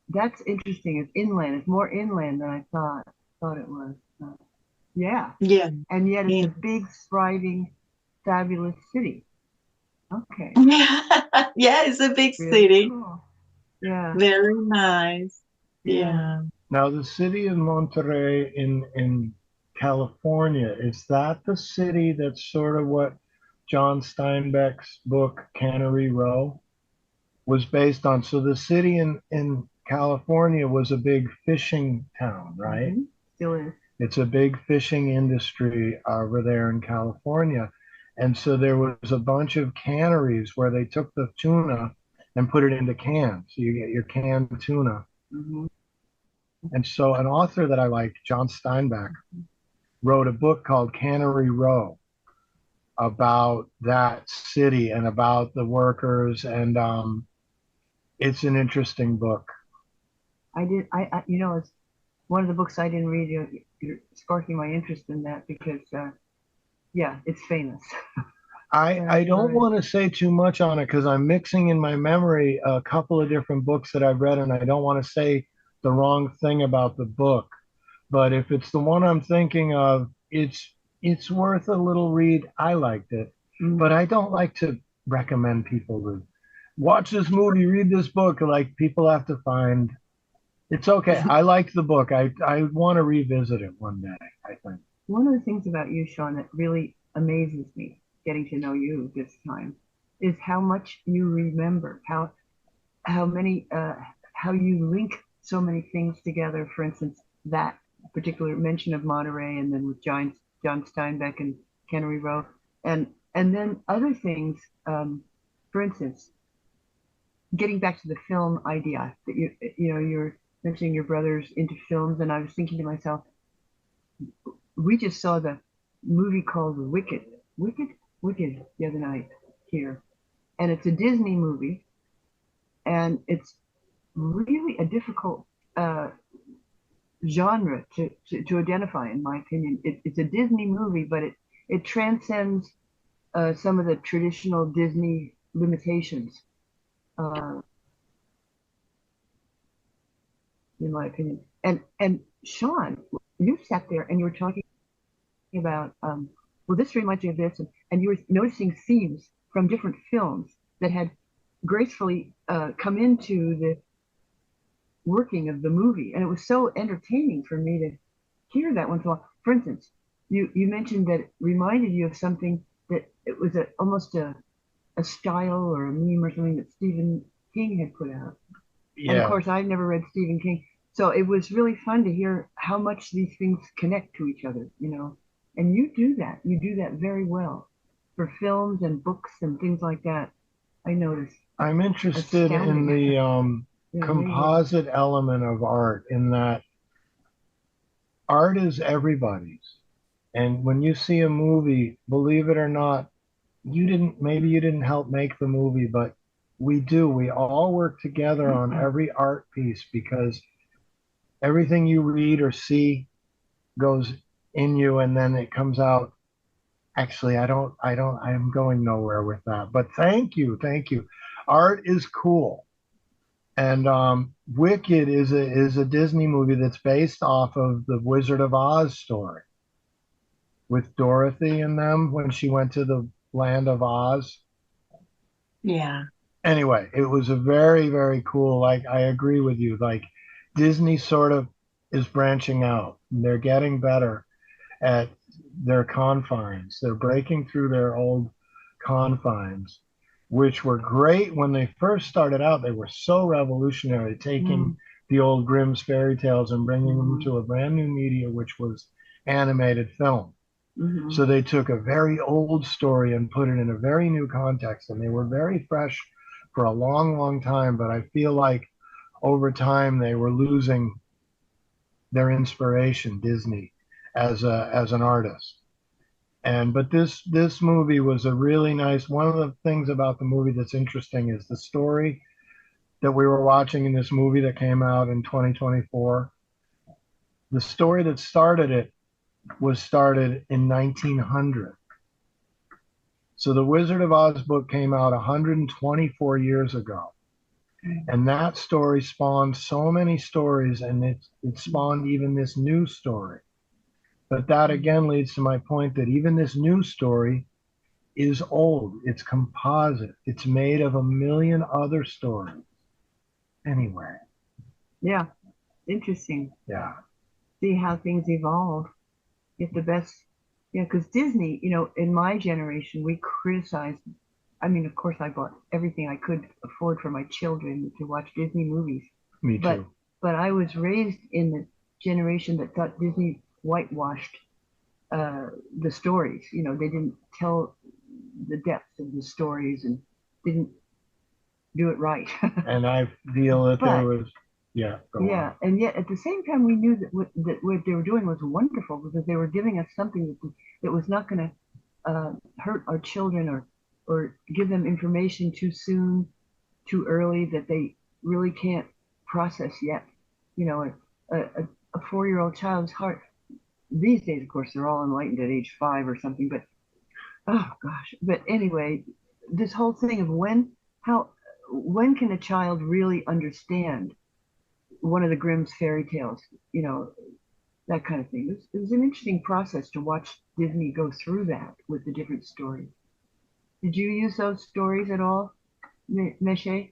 That's interesting. It's inland. It's more inland than I thought it was. Yeah. Yeah. And yet it's a big, thriving, fabulous city. Okay. Yeah, it's a big Really city. cool. Yeah. Very nice. Yeah. Yeah. Now, the city of Monterey in California, is that the city that's sort of what John Steinbeck's book Cannery Row was based on? So the city in California was a big fishing town, right? Mhm. Still is. It's a big fishing industry over there in California. And so there was a bunch of canneries where they took the tuna and put it into cans. So you get your canned tuna. Hmm. And so an author that I like, John Steinbeck, wrote a book called Cannery Row about that city and about the workers. And it's an interesting book. I did. It's one of the books I didn't read. You're sparking my interest in that because, yeah, it's famous. I don't want to say too much on it because I'm mixing in my memory a couple of different books that I've read, and I don't want to say the wrong thing about the book. But if it's the one I'm thinking of, it's worth a little read. I liked it, but I don't like to recommend people to watch this movie, read this book. Like people have to find. It's okay. I liked the book. I want to revisit it one day, I think. One of the things about you, Sean, that really amazes me, getting to know you this time, is how much you remember, how many how you link so many things together. For instance, that particular mention of Monterey, and then with John Steinbeck and Cannery Row, and then other things. For instance, getting back to the film idea that you're mentioning your brother's into films, and I was thinking to myself, we just saw the movie called Wicked the other night here, and it's a Disney movie, and it's really a difficult genre to identify, in my opinion. It's a Disney movie, but it transcends some of the traditional Disney limitations, uh, in my opinion. And Sean, you sat there and you were talking about, well, this reminds me of this, and you were noticing themes from different films that had gracefully come into the working of the movie, and it was so entertaining for me to hear that once in a while. For instance, you mentioned that it reminded you of something that it was almost a style or a meme or something that Stephen King had put out. And of Yeah. course, I've never read Stephen King, so it was really fun to hear how much these things connect to each other, you know. And you do that. You do that very well for films and books and things like that. I noticed. I'm interested in the Yeah, composite element of art, in that art is everybody's. And when you see a movie, believe it or not, maybe you didn't help make the movie, but we do. We all work together on every art piece, because everything you read or see goes in you, and then it comes out. Actually, I'm going nowhere with that, but thank you. Art is cool. And Wicked is a Disney movie that's based off of the Wizard of Oz story with Dorothy and them when she went to the land of Oz. Yeah. Anyway, it was a very, very cool. Like, I agree with you. Like, Disney sort of is branching out. They're getting better at their confines. They're breaking through their old confines, which were great when they first started out. They were so revolutionary, taking the old Grimm's fairy tales and bringing them to a brand new media, which was animated film. So they took a very old story and put it in a very new context, and they were very fresh for a long, long time. But I feel like over time they were losing their inspiration, Disney, as an artist. But this movie was a really nice. One of the things about the movie that's interesting is the story that we were watching in this movie that came out in 2024. The story that started it was started in 1900. So the Wizard of Oz book came out 124 years ago. And that story spawned so many stories, and it spawned even this new story. But that again leads to my point that even this new story is old. It's composite. It's made of a million other stories. Anyway. Yeah, interesting. Yeah. See how things evolve. Get the best. Yeah, because Disney, you know, in my generation, we criticized. I mean, of course, I bought everything I could afford for my children to watch Disney movies. Me too. But I was raised in the generation that thought Disney whitewashed the stories. You know, they didn't tell the depth of the stories and didn't do it right. And I feel that there was, yeah, and yet at the same time, we knew that what they were doing was wonderful, because they were giving us something that was not going to hurt our children or give them information too soon, too early, that they really can't process yet. You know, a 4-year-old child's heart these days, of course, they're all enlightened at age 5 or something. But oh gosh, but anyway, this whole thing of when can a child really understand one of the Grimm's fairy tales? You know, that kind of thing. It was an interesting process to watch Disney go through that with the different stories. Did you use those stories at all, Meche?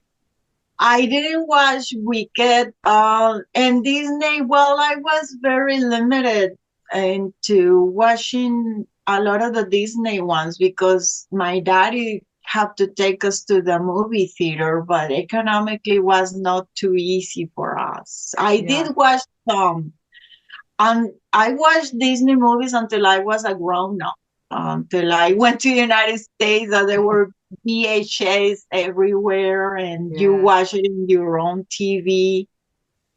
I didn't watch Wicked and Disney. Well, I was very limited into watching a lot of the Disney ones because my daddy have to take us to the movie theater, but economically was not too easy for us. I did watch some, and I watched Disney movies until I was a grown up. Until I went to the United States, and there were VHS everywhere, and you watch it in your own TV.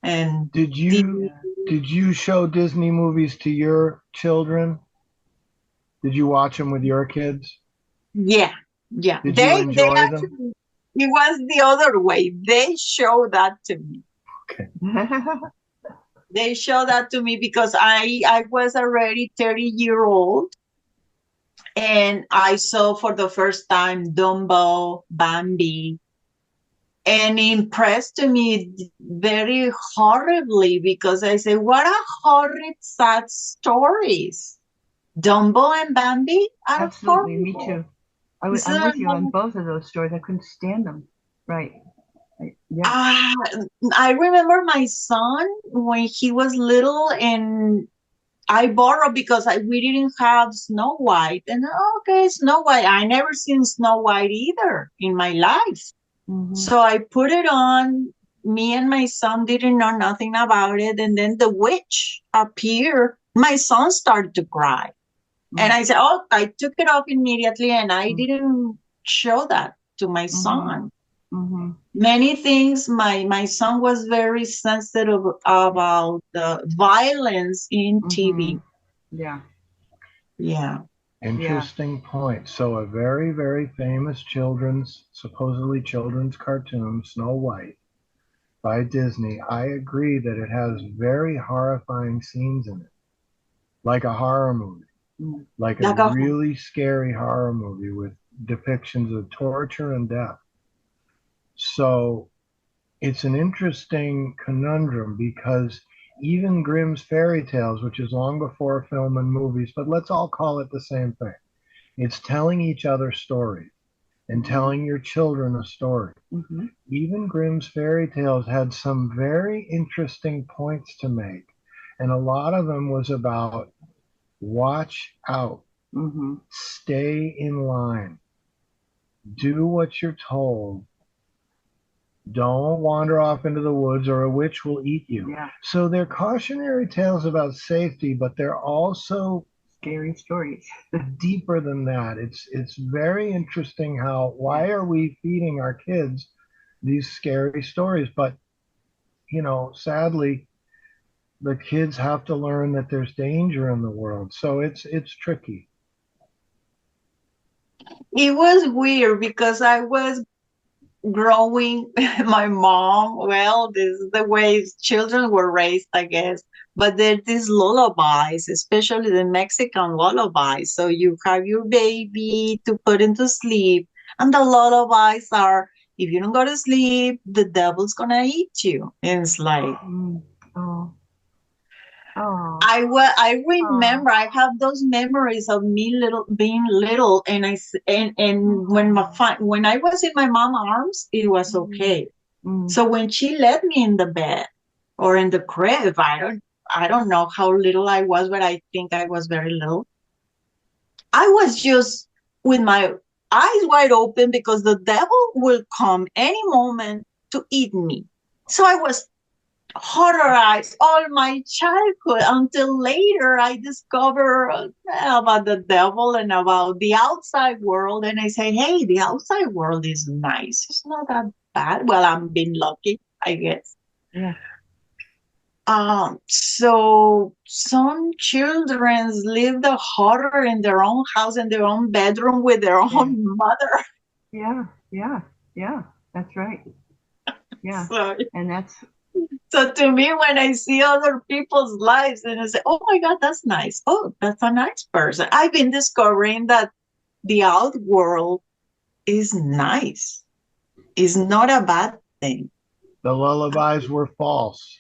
And Did you show Disney movies to your children? Did you watch them with your kids? yeah, yeah, Did you they enjoy them? actually, it was the other way. They show that to me. Okay. They show that to me because I was already 30-year-old, and I saw for the first time Dumbo, Bambi, and impressed me very horribly because I say, what a horrid, sad stories. Dumbo and Bambi are Absolutely, horrible. me too. I'm So, with you on both of those stories. I couldn't stand them. Right. Yeah. I remember my son when he was little, and I borrowed because we didn't have Snow White. And okay, Snow White. I never seen Snow White either in my life. Mhm. So I put it on. Me and my son didn't know nothing about it. And then the witch appeared. My son started to cry. And I said, oh, I took it off immediately, and I didn't show that to my son. Mhm. Many things. My son was very sensitive about the violence in TV. Yeah. Yeah. Interesting point. So a very, very famous supposedly children's cartoon, Snow White, by Disney. I agree that it has very horrifying scenes in it, like a horror movie, like a Like a, really scary horror movie with depictions of torture and death. So it's an interesting conundrum because even Grimm's fairy tales, which is long before film and movies, but let's all call it the same thing. It's telling each other stories and telling your children a story. Even Grimm's fairy tales had some very interesting points to make. And a lot of them was about watch out, stay in line, do what you're told, don't wander off into the woods or a witch will eat you. Yeah. So they're cautionary tales about safety, but they're also Scary stories. deeper than that. It's very interesting why are we feeding our kids these scary stories? But sadly, the kids have to learn that there's danger in the world. So it's tricky. it was weird because I was growing my mom. Well, this is the way children were raised, I guess. But there's these lullabies, especially the Mexican lullabies. So you have your baby to put into sleep, and the lullabies are, if you don't go to sleep, the devil's gonna eat you. And it's like, Oh. Oh. I remember I have those memories of me being little, and when I was in my mom's arms, it was okay. So when she led me in the bed or in the crib, I don't know how little I was, but I think I was very little. I was just with my eyes wide open because the devil will come any moment to eat me. So I was horrorized all my childhood until later I discover about the devil and about the outside world, and I say, hey, the outside world is nice. It's not that bad. Well, I'm being lucky, I guess. Yeah. So some children live the horror in their own house, in their own bedroom with their own mother. Yeah. That's right. Yeah. And that's So to me, when I see other people's lives and I say, oh my God, that's nice. Oh, that's a nice person. I've been discovering that the out world is nice. It's not a bad thing. The lullabies were false.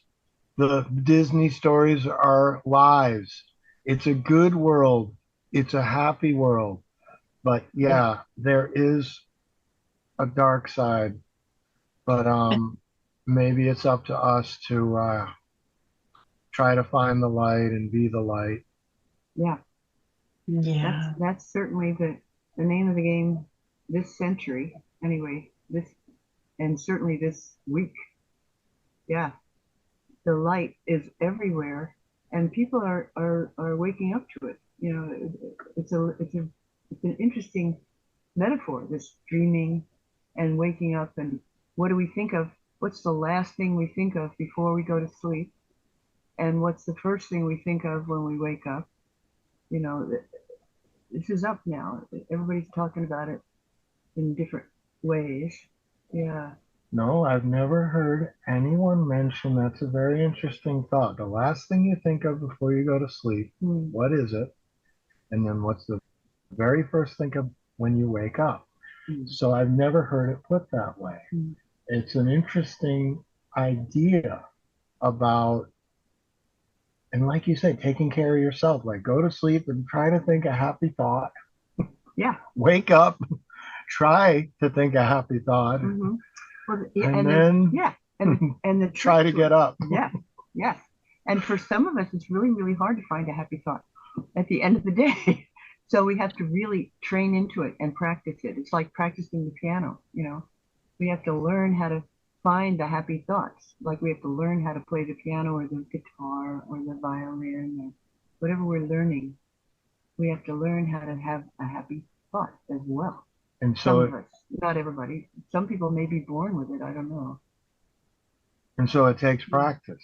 The Disney stories are lies. It's a good world. It's a happy world. But yeah, there is a dark side. But maybe it's up to us to try to find the light and be the light. Yeah. Yeah. That's certainly the name of the game this century, anyway, this, and certainly this week, yeah, the light is everywhere, and people are waking up to it. You know, it's an interesting metaphor, this dreaming and waking up, and what do we think of? What's the last thing we think of before we go to sleep? And what's the first thing we think of when we wake up? You know, this is up now. Everybody's talking about it in different ways. Yeah. No, I've never heard anyone mention that's a very interesting thought. The last thing you think of before you go to sleep, Mm. what is it? And then what's the very first thing of when you wake up? Mm. So I've never heard it put that way. Mm. It's an interesting idea about, and like you say, taking care of yourself. Like go to sleep and try to think a happy thought. Yeah. Wake up, try to think a happy thought, Mm-hmm. Well, yeah, and and then and the try to trick get up. Yeah. Yes. And for some of us, it's really, really hard to find a happy thought at the end of the day. So we have to really train into it and practice it. It's like practicing the piano, you know. We have to learn how to find the happy thoughts. Like we have to learn how to play the piano or the guitar or the violin or whatever we're learning. We have to learn how to have a happy thought as well. And Some so of us, not everybody. Some people may be born with it. I don't know. it takes practice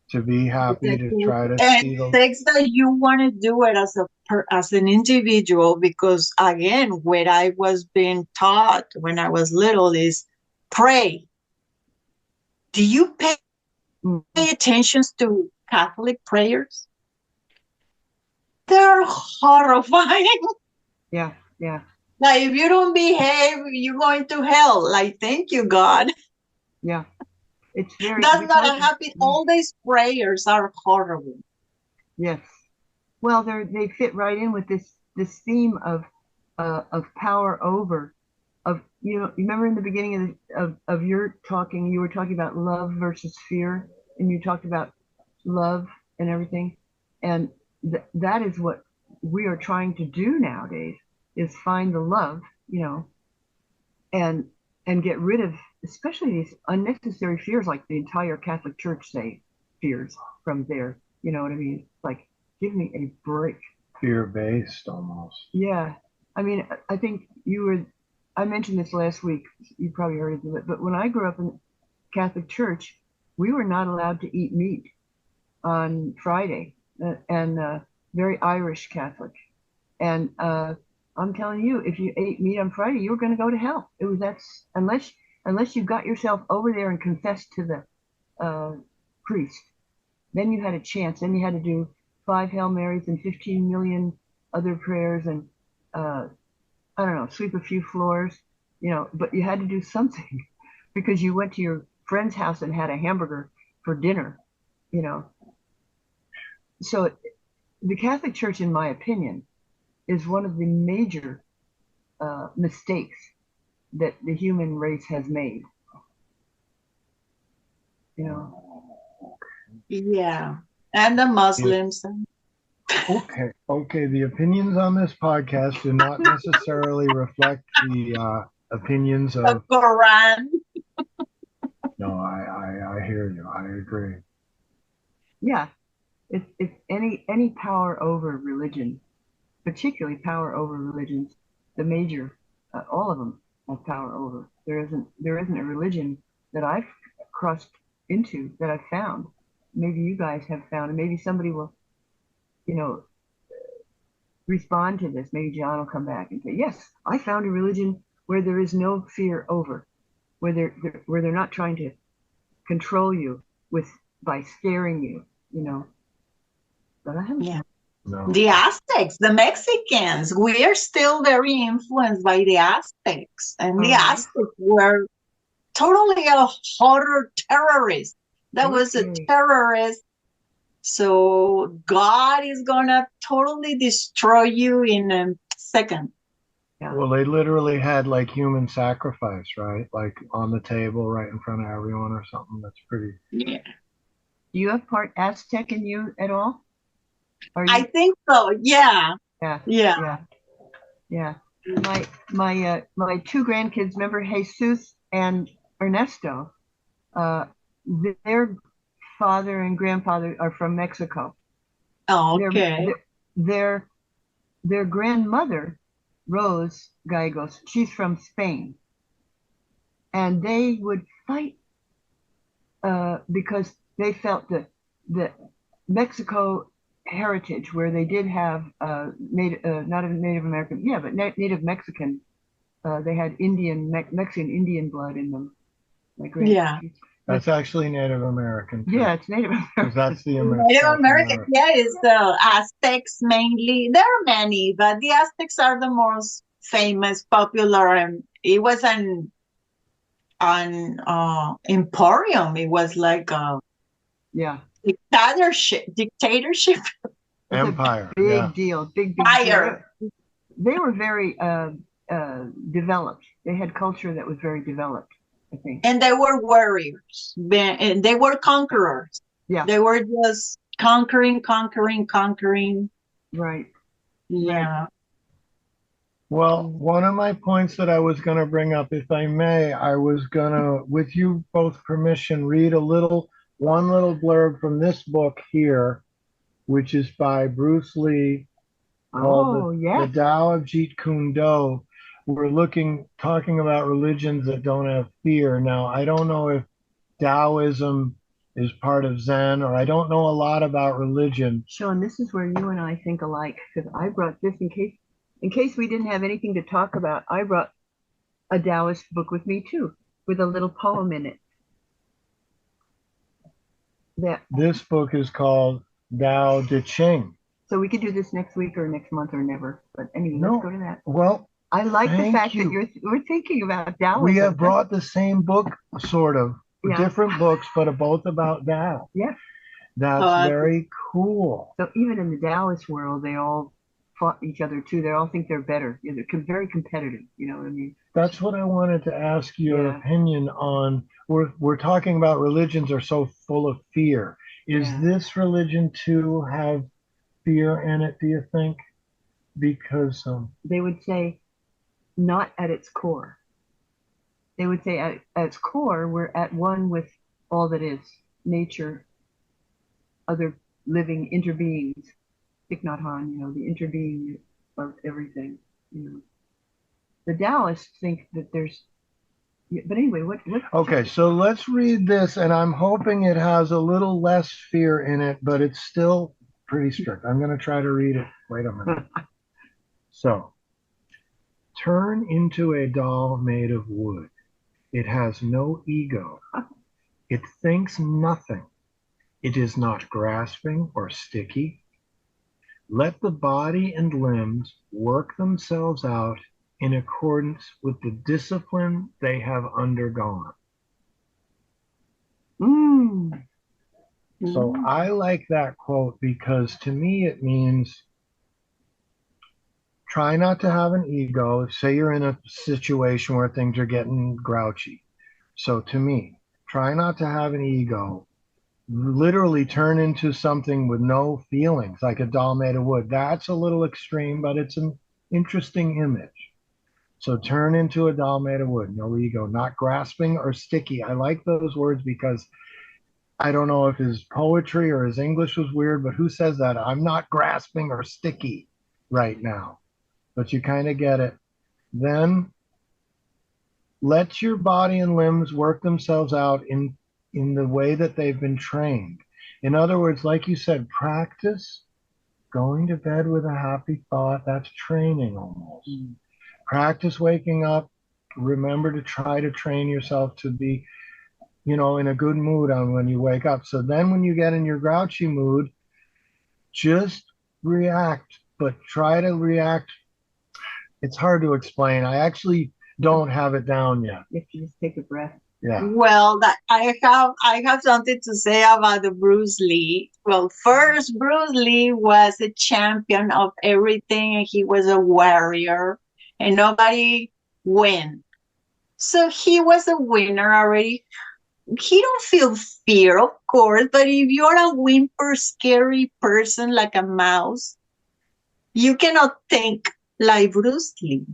to be happy, to try to And see it the. takes that you want to do it as an individual, because again, what I was being taught when I was little is pray. Do you pay Mm. attention to Catholic prayers? They're horrifying. Yeah, yeah, Like if you don't behave, you're going to hell. Like thank you, God. yeah. It's That's not a hard to, happy. All these prayers are horrible. yes. Well, they fit right in with this theme of power over, of, you know, you remember in the beginning of your talking, you were talking about love versus fear, and you talked about love and everything, and that is what we are trying to do nowadays, is find the love, you know, and get rid of especially these unnecessary fears, like the entire Catholic Church say fears from there. You know what I mean? Like, give me a break. Fear-based almost. Yeah. I mean, I think I mentioned this last week. You probably heard of it, but when I grew up in Catholic Church, we were not allowed to eat meat on Friday, and very Irish Catholic. And I'm telling you, if you ate meat on Friday, you were going to go to hell. It was unless you got yourself over there and confessed to the priest, then you had a chance. Then you had to do 5 Hail Marys and 15 million other prayers, and I don't know, sweep a few floors, you know. But you had to do something because you went to your friend's house and had a hamburger for dinner, you know. So the Catholic Church, in my opinion, is one of the major mistakes that the human race has made. You know. Yeah, and the Muslims. Okay. The opinions on this podcast do not necessarily reflect the opinions The of. Quran. No, I hear you. I agree. Yeah, it's any power over religion, particularly power over religions, the major, all of them have power over. There isn't a religion that I've crossed into that I've found. Maybe you guys have found, and maybe somebody will, you know, respond to this. Maybe John will come back and say, yes, I found a religion where there is no fear over, where they're not trying to control you by scaring you, you know. But I haven't. Yeah. No. The Aztecs, the Mexicans, we are still very influenced by the Aztecs. And the Aztecs were totally a horror terrorist. That was a terrorist. So God is going to totally destroy you in a second. Yeah. Well, they literally had like human sacrifice, right? Like on the table right in front of everyone or something. That's pretty. Yeah. Do you have part Aztec in you at all? I think so. Yeah. Yeah. Yeah. Yeah. Yeah. my two grandkids, remember Jesus and Ernesto, uh, their father and grandfather are from Mexico. Their Okay. their their grandmother, Rose Gallegos, she's from Spain, and they would fight because they felt that the Mexico heritage, where they did have not a Native American, yeah, but Native Mexican. They had Mexican Indian blood in them. My Yeah. grandparents. That's actually Native American. Too, Yeah, it's Native 'cause American. that's the Native South American, American. yeah, is the Aztecs mainly. There are many, but the Aztecs are the most famous, popular, and it was an emporium. It was like a Yeah, dictatorship it's Empire. a big Yeah. deal, big fire. deal. They were very developed. They had culture that was very developed, I think. And they were warriors. And they were conquerors. Yeah, They were just conquering, conquering, conquering. right. Yeah. Well, one of my points that I was going to bring up, if I may, I was going to, with you both permission, read one little blurb from this book here, which is by Bruce Lee, called Oh, the yes. Tao of Jeet Kune Do. We're talking about religions that don't have fear. Now, I don't know if Taoism is part of Zen, or I don't know a lot about religion. Sean, this is where you and I think alike, because I brought this in case we didn't have anything to talk about. I brought a Taoist book with me too, with a little poem in it. This book is called Tao Te Ching. So we could do this next week or next month or never. But anyway, No, let's go to that. Well, I like the thank fact you. that we're thinking about Taoism. We have brought the same book, sort of, Yeah. different books, but both about Tao. Yeah. That's very cool. So even in the Taoist world, they all fought each other too. They all think they're better. Yeah, they're very competitive. You know what I mean? That's what I wanted to ask your Yeah. opinion on. We're talking about religions are so full of fear. Is Yeah. this religion too have fear in it, do you think? Because They would say not at its core. They would say at its core, we're at one with all that is nature, other living interbeings. Thich Nhat Hanh, you know, the interbeing of everything. You know, the Taoists think that there's. But anyway, what? Okay, so let's read this, and I'm hoping it has a little less fear in it, but it's still pretty strict. I'm going to try to read it. Wait a minute. So, turn into a doll made of wood. It has no ego. It thinks nothing. It is not grasping or sticky. Let the body and limbs work themselves out in accordance with the discipline they have undergone. Mm. So I like that quote because to me it means try not to have an ego. Say you're in a situation where things are getting grouchy. So to me, try not to have an ego. Literally turn into something with no feelings, like a doll made of wood. That's a little extreme, but it's an interesting image. So turn into a doll made of wood, no ego, not grasping or sticky. I like those words because I don't know if his poetry or his English was weird, but who says that? I'm not grasping or sticky right now, but you kind of get it. Then let your body and limbs work themselves out in the way that they've been trained. In other words, like you said, practice going to bed with a happy thought. That's training almost. Practice waking up. Remember to try to train yourself to be, in a good mood on when you wake up. So then when you get in your grouchy mood, just react, but try to react. It's hard to explain. I actually don't have it down yet. You have to just take a breath. Yeah. Well, I have something to say about the Bruce Lee. Well, first, Bruce Lee was a champion of everything, and he was a warrior, and nobody win. So he was a winner already. He don't feel fear, of course, but if you're a whimper, scary person like a mouse, you cannot think like Bruce Lee.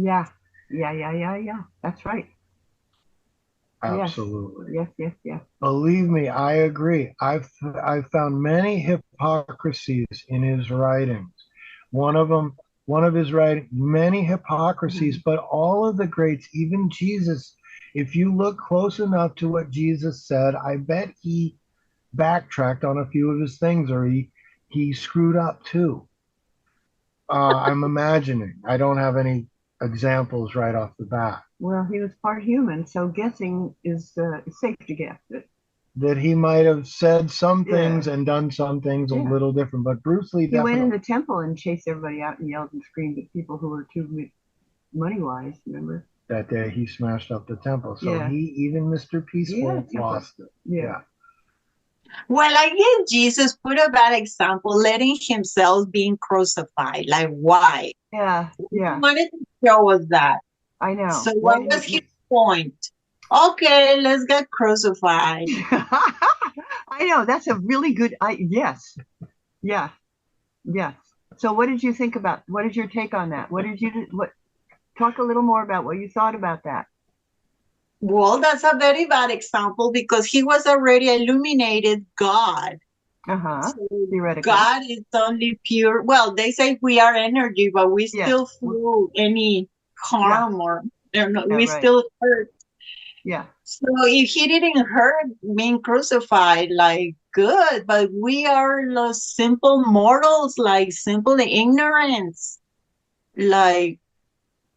Yeah. Yeah. That's right. Absolutely. Yes. Believe me, I agree. I've found many hypocrisies in his writings. One of them, one of his writings, many hypocrisies, Mhm. but all of the greats, even Jesus, if you look close enough to what Jesus said, I bet he backtracked on a few of his things, or he screwed up too. I'm imagining. I don't have any examples right off the bat. Well, he was part human, so guessing is safe to guess. That he might have said some Yeah. things and done some things a Yeah. little different, but Bruce Lee He went in definitely, the temple and chased everybody out and yelled and screamed at people who were too money wise. Remember? that day he smashed up the temple. So Yeah. he, even Mr. Yeah. Peaceful, Temple. lost it. Yeah. Yeah. Well, I guess Jesus put a bad example, letting himself being crucified. Like, why? Yeah. He Yeah. wanted to show us that. I know. So, Why what did was his he? point? Okay, let's get crucified. I know. That's a really good. Yes. Yeah. Yes. So, what did you think about? What is your take on that? What did you? What? Talk a little more about what you thought about that. Well, that's a very bad example because he was already illuminated God. Uh huh. So Theoretically. God is only pure. Well, they say we are energy, but we Yes. still feel any Yeah. harm or Yeah. we Right. still hurt. Yeah. So if he didn't hurt being crucified, like good, but we are the simple mortals, like simple ignorance. Like,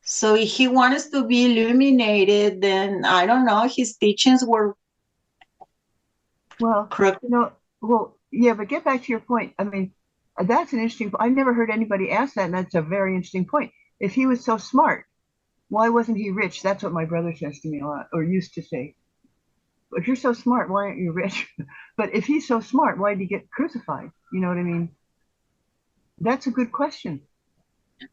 so if he wants to be illuminated, then I don't know, his teachings were Well, crooked. well, yeah, but get back to your point. I mean, that's an interesting. I've never heard anybody ask that, and that's a very interesting point. If he was so smart, why wasn't he rich? That's what my brother says to me a lot, or used to say. If you're so smart, why aren't you rich? But if he's so smart, why did he get crucified? You know what I mean? That's a good question.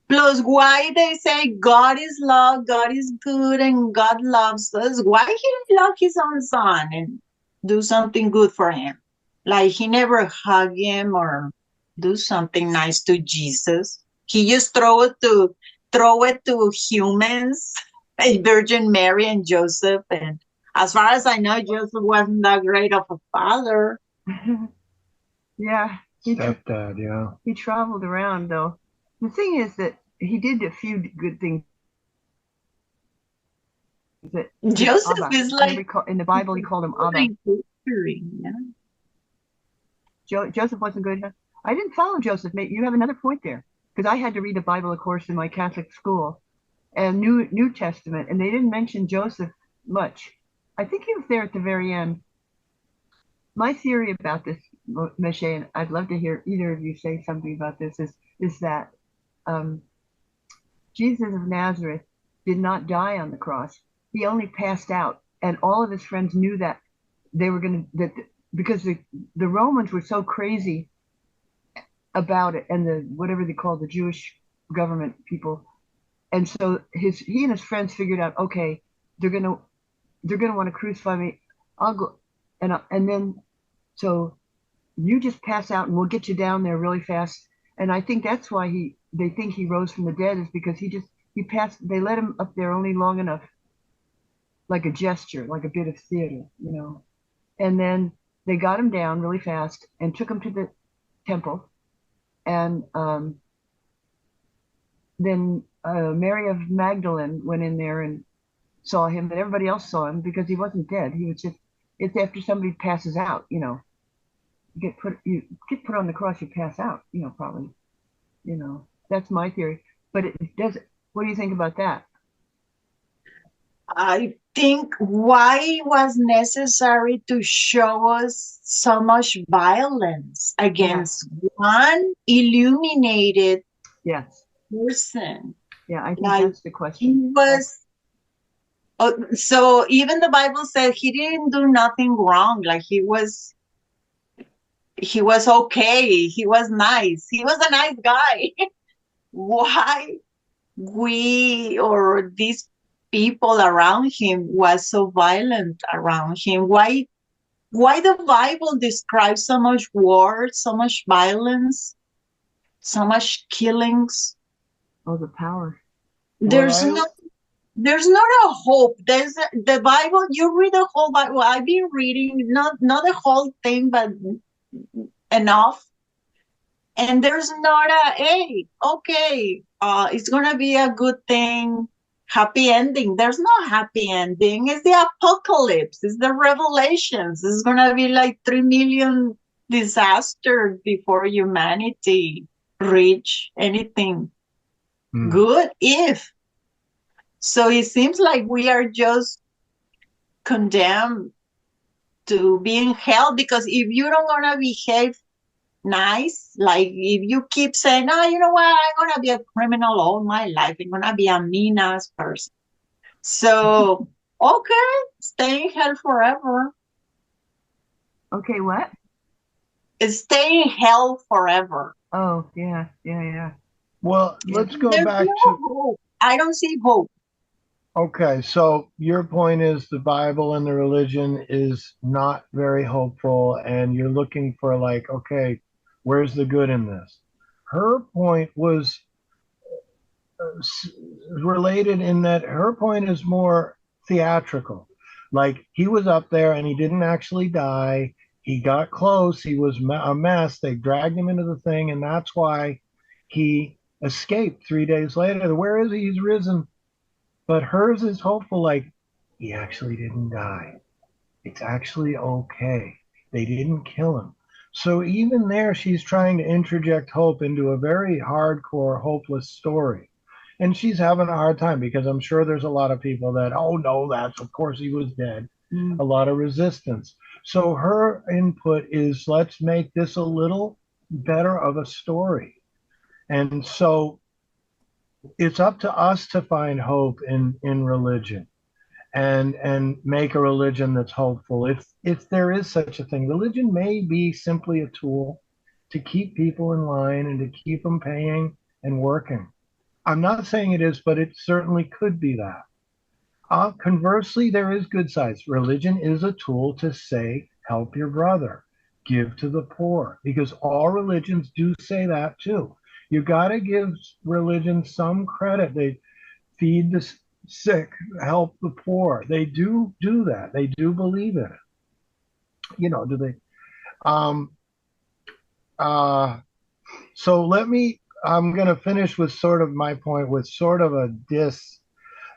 Plus, why they say God is love, God is good, and God loves us? Why he didn't love his own son and do something good for him? Like he never hug him or do something nice to Jesus. He just throw it to humans, like Virgin Mary and Joseph. And as far as I know, Joseph wasn't that great of a father. Yeah, Stepdad, yeah. he traveled around though. The thing is that he did a few good things that Joseph Abba. is Remember, like in the Bible, he called him Abba. history, yeah. Joseph wasn't good. Huh? I didn't follow Joseph. You have another point there because I had to read the Bible, of course, in my Catholic school and New Testament, and they didn't mention Joseph much. I think he was there at the very end. My theory about this, Meshe, and I'd love to hear either of you say something about this, is that um, Jesus of Nazareth did not die on the cross. He only passed out, and all of his friends knew that they were going to that because the Romans were so crazy about it, and the whatever they call the Jewish government people, and so he and his friends figured out, okay, they're gonna want to crucify me. I'll go, and then so you just pass out, and we'll get you down there really fast. And I think that's why they think he rose from the dead is because he passed. They let him up there only long enough, like a gesture, like a bit of theater, you know. And then they got him down really fast and took him to the temple. And then Mary of Magdalene went in there and saw him, and everybody else saw him because he wasn't dead. He was just, it's after somebody passes out, you know. You get put on the cross, you pass out, you know, probably. You know, that's my theory. But it does. What do you think about that? I think why it was necessary to show us so much violence Yeah. against one illuminated Yes. person. Yeah, I think Like that's the he question. was, so even the Bible said he didn't do nothing wrong. Like he was okay. He was nice. He was a nice guy. Why we or these people around him was so violent around him? Why the Bible describes so much war, so much violence, so much killings? Oh, the power. Well, There's no there's not a hope. There's the Bible. You read the whole Bible. I've been reading not the whole thing, but enough. And there's not a hey, okay, it's gonna be a good thing, happy ending. There's no happy ending. It's the apocalypse. It's the revelations. It's gonna be like 3 million disasters before humanity reach anything Hmm. good. If so, it seems like we are just condemned to being held because if you don't gonna behave nice, like if you keep saying, "Oh, you know what? I'm gonna be a criminal all my life. I'm gonna be a mean ass person." So, okay, stay in hell forever. Okay, what? Stay in hell forever. Oh, yeah, yeah, yeah. Well, Yeah. let's go There's back no to hope. I don't see hope. okay. So your point is the Bible and the religion is not very hopeful, and you're looking for like, okay, where's the good in this? Her point was related in that her point is more theatrical. Like he was up there and he didn't actually die. He got close. He was a mess. They dragged him into the thing, and that's why he escaped 3 days later. Where is he? He's risen. But hers is hopeful, like he actually didn't die. It's actually okay. They didn't kill him. So even there, she's trying to interject hope into a very hardcore, hopeless story. And she's having a hard time because I'm sure there's a lot of people that, oh no, that's of course he was dead. A lot of resistance. So her input is let's make this a little better of a story. And so it's up to us to find hope in religion and make a religion that's hopeful. If there is such a thing, religion may be simply a tool to keep people in line and to keep them paying and working. I'm not saying it is, but it certainly could be that. Conversely, there is good sides. Religion is a tool to say, help your brother, give to the poor, because all religions do say that too. You got to give religion some credit. They feed the sick, help the poor. They do that. They do believe in it. Do they? Um, uh, so I'm going to finish with sort of my point with sort of a diss.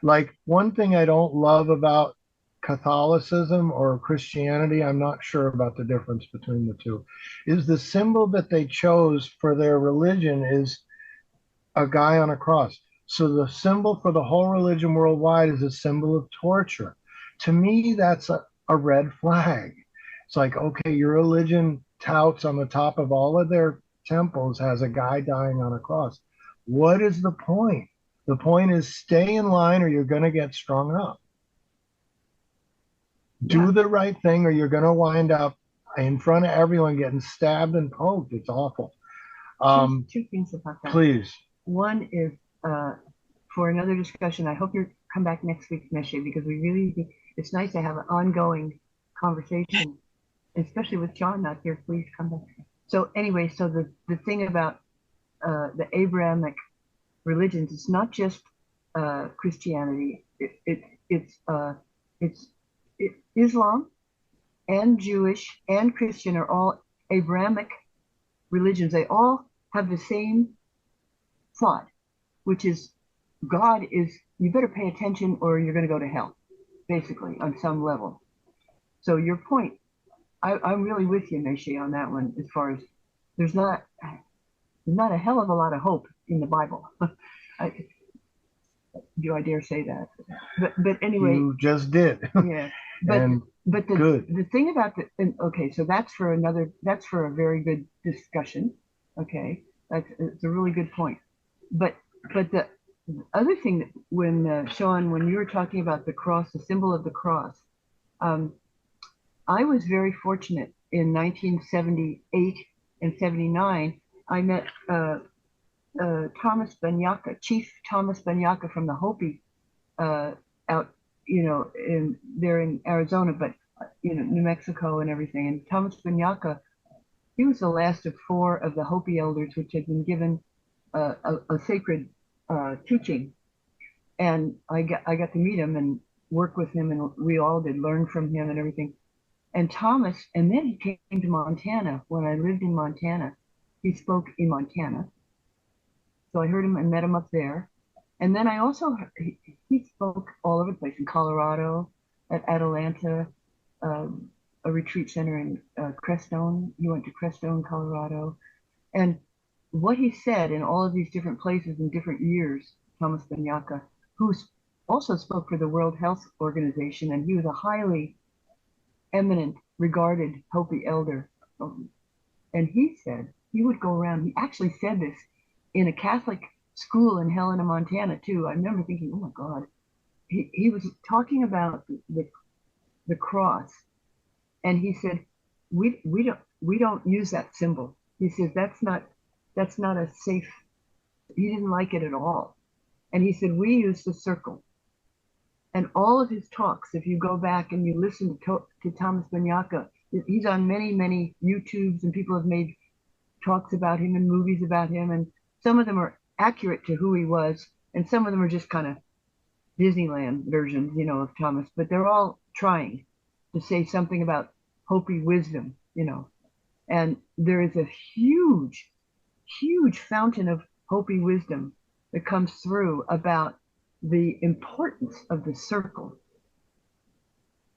Like one thing I don't love about Catholicism or Christianity, I'm not sure about the difference between the two, is the symbol that they chose for their religion is a guy on a cross. So the symbol for the whole religion worldwide is a symbol of torture. To me, that's a red flag. It's like, okay, your religion touts on the top of all of their temples has a guy dying on a cross. What is the point? The point is stay in line or you're going to get strung up. Yeah. Do the right thing or you're going to wind up in front of everyone getting stabbed and poked. It's awful. Two things about that. Please. One is for another discussion. I hope you come back next week, Meshe, because it's nice to have an ongoing conversation, especially with John not here. Please come back. So anyway, so the thing about the Abrahamic religions, it's not just Christianity. It's Islam and Jewish and Christian are all Abrahamic religions. They all have the same thought, which is God is, you better pay attention or you're going to go to hell, basically, on some level. So your point, I'm really with you, Meshe, on that one, as far as there's not a hell of a lot of hope in the Bible. Do I dare say that? But anyway, You just did. yeah. But And but good. the thing about okay, so that's for a very good discussion. Okay, it's a really good point. But the other thing that when Sean, when you were talking about the cross, the symbol of the cross, I was very fortunate in 1978 and 79. I met Thomas Banyaka, Chief Thomas Banyaka from the Hopi out, there in Arizona, but New Mexico and everything. And Thomas Banyaka, he was the last of four of the Hopi elders, which had been given a sacred teaching and I got to meet him and work with him, and we all did learn from him and everything. And Thomas, and then he came to Montana when I lived in Montana. He spoke in Montana, so I heard him and met him up there. And then I also he spoke all over the place in Colorado, at Atlanta, a retreat center in Crestone. He went to Crestone, Colorado, and what he said in all of these different places in different years, Thomas Banyaka, who also spoke for the World Health Organization, and he was a highly eminent, regarded Hopi elder. And he said he would go around. He actually said this in a Catholic school in Helena, Montana, too. I remember thinking, oh my God. He was talking about the cross, and he said, we don't use that symbol. He says that's not a safe. He didn't like it at all, and he said we use the circle. And all of his talks, if you go back and you listen to Thomas Banyaka, he's on many YouTubes, and people have made talks about him and movies about him, and some of them are accurate to who he was, and some of them are just kind of Disneyland versions, of Thomas, but they're all trying to say something about Hopi wisdom, and there is a huge fountain of Hopi wisdom that comes through about the importance of the circle.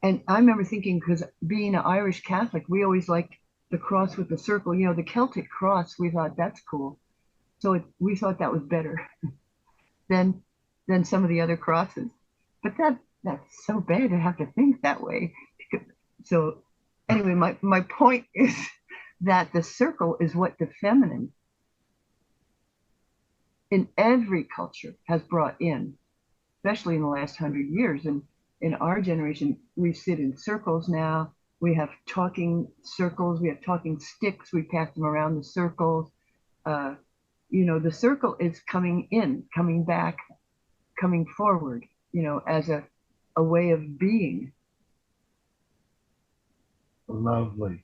And I remember thinking, because being an Irish Catholic, we always liked the cross with the circle, the Celtic cross. We thought that's cool, so we thought that was better than some of the other crosses. But that's so bad to have to think that way. So anyway, my point is that the circle is what the feminine in every culture has brought in, especially in the last 100 years. And in our generation, we sit in circles now. We have talking circles. We have talking sticks. We pass them around the circles. The circle is coming in, coming back, coming forward, as a way of being. Lovely.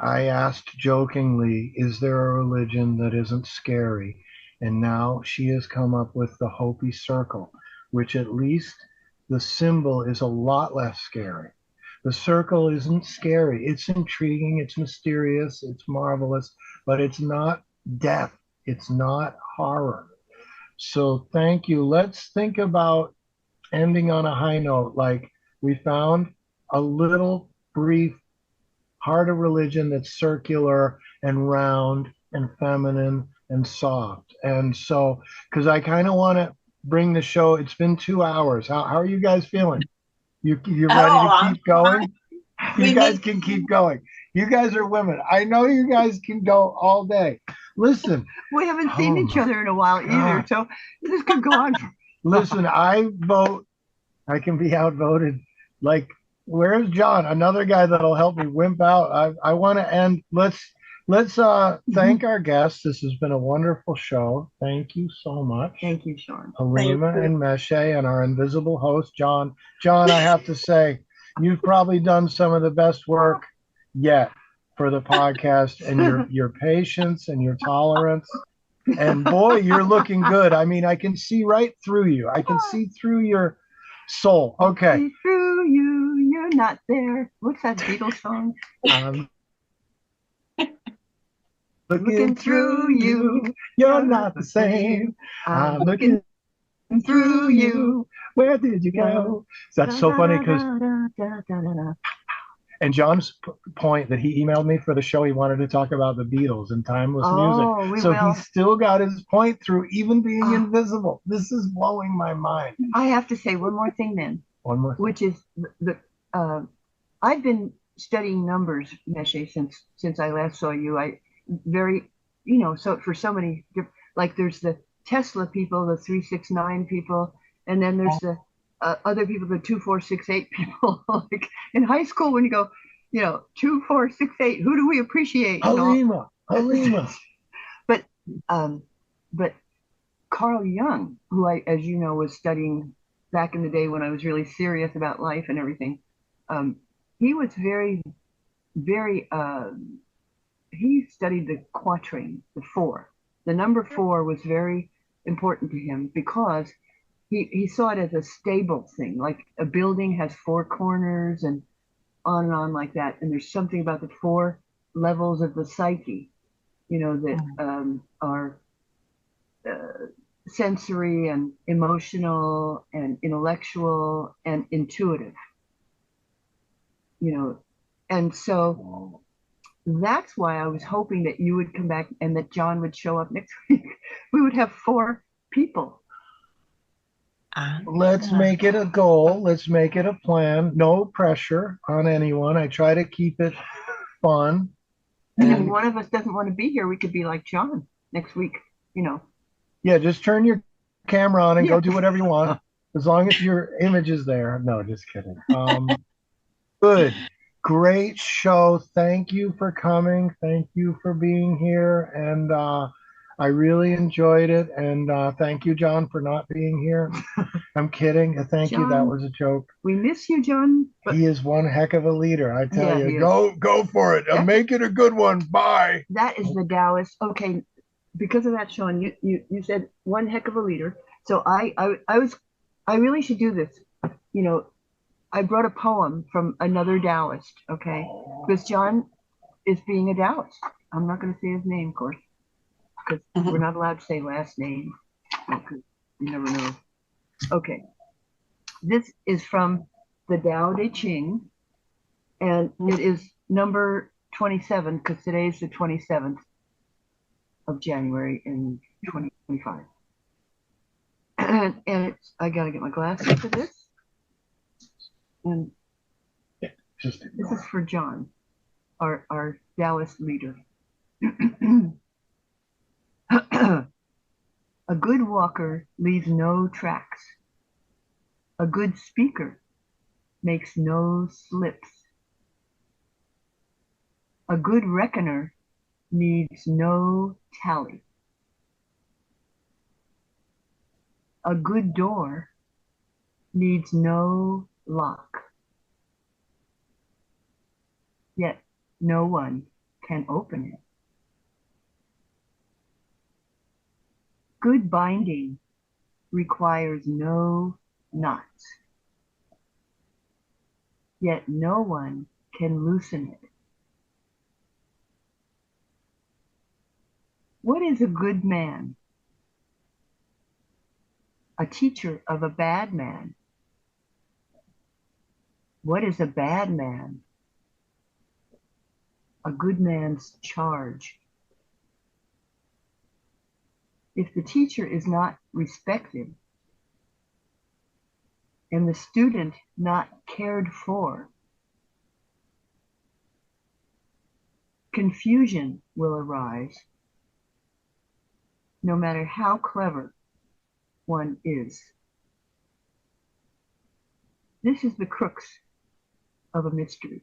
I asked jokingly, is there a religion that isn't scary? And now she has come up with the Hopi circle, which at least the symbol is a lot less scary. The circle isn't scary. It's intriguing, it's mysterious, it's marvelous, but it's not death. It's not horror. So thank you. Let's think about ending on a high note. Like, we found a little brief heart of religion that's circular and round and feminine and soft. And so, because I kind of want to bring the show, it's been 2 hours. How are you guys feeling? You're ready to I'm keep going? fine. You We guys need can keep going. You guys are women. I know you guys can go all day. Listen, We haven't seen each other in a while either, God. so this could go on. Listen, I vote. I can be outvoted. Like, where's John? Another guy that'll help me wimp out. I want to end. Let's thank our guests. This has been a wonderful show. Thank you so much. Thank you, Sean. Halima Thank you. and Meshe, and our invisible host, John. John, I have to say, you've probably done some of the best work yet for the podcast, and your patience and your tolerance. And boy, you're looking good. I mean, I can see right through you. I can see through your soul. Okay. See through you, you're not there. What's that Beatles song? Looking through you, you're not the same. I'm looking through you. Where did you go? That's so funny because, and John's point that he emailed me for the show, he wanted to talk about the Beatles and timeless music. So he still got his point through, even being invisible. This is blowing my mind. I have to say one more thing then. One more thing. Which is I've been studying numbers, Meshe, since I last saw you. So for so many, like there's the Tesla people, the 369 people, and then there's the other people, the 2468 people. Like in high school, when you go, 2468, who do we appreciate? Halima. But Carl Jung, who I, as you know, was studying back in the day when I was really serious about life and everything, he was very, very, he studied the quatrain, the four. The number four was very important to him because he saw it as a stable thing, like a building has four corners and on like that. And there's something about the four levels of the psyche, that are sensory and emotional and intellectual and intuitive, and so that's why I was hoping that you would come back and that John would show up next week. We would have four people. Let's make it a goal. Let's make it a plan. No pressure on anyone. I try to keep it fun. And if one of us doesn't want to be here, we could be like John next week, Yeah, just turn your camera on and go do whatever you want, as long as your image is there. No, just kidding. Good. Great show. Thank you for coming. Thank you for being here. And I really enjoyed it. And thank you, John, for not being here. I'm kidding. Thank you. That was a joke. We miss you, John. He is one heck of a leader. I tell you, go for it. Make it a good one. Bye. That is the Taoist. Okay. Because of that, Sean, you said one heck of a leader. So I really should do this. I brought a poem from another Taoist, okay? Because John is being a Taoist. I'm not going to say his name, of course, because we're not allowed to say last name. Because you never know. Okay. This is from the Tao Te Ching, and it is number 27, because today is the 27th of January in 2025. And it's, I got to get my glasses for this. And this is for John, our Taoist leader. A good walker leaves no tracks. A good speaker makes no slips. A good reckoner needs no tally. A good door needs no lock. Yet no one can open it. Good binding requires no knots. Yet no one can loosen it. What is a good man? A teacher of a bad man. What is a bad man? A good man's charge. If the teacher is not respected and the student not cared for, confusion will arise, no matter how clever one is. This is the crux of a mystery.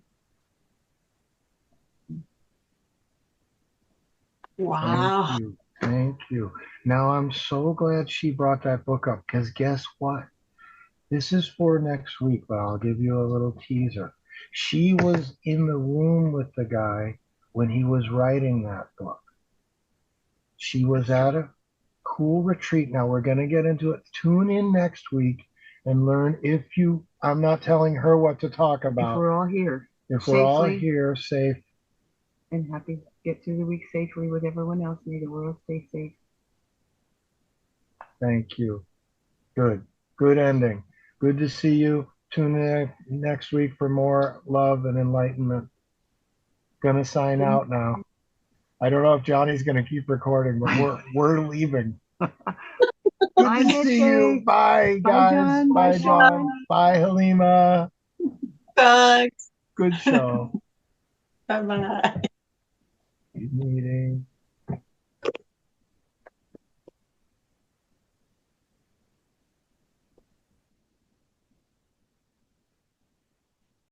Wow. Thank you. Thank you. Now I'm so glad she brought that book up, because guess what? This is for next week, but I'll give you a little teaser. She was in the room with the guy when he was writing that book. She was at a cool retreat. Now we're going to get into it. Tune in next week and learn I'm not telling her what to talk about. If we're all here. If we're all here, safe. And happy, get through the week safely with everyone else. May the world stay safe. Thank you. Good. Good ending. Good to see you. Tune in next week for more love and enlightenment. Gonna sign out now. I don't know if Johnny's gonna keep recording, but we're leaving. Good to see you. Bye, guys. John. Bye, John. Bye, Halima. Thanks. Good show. Bye-bye. Good meeting.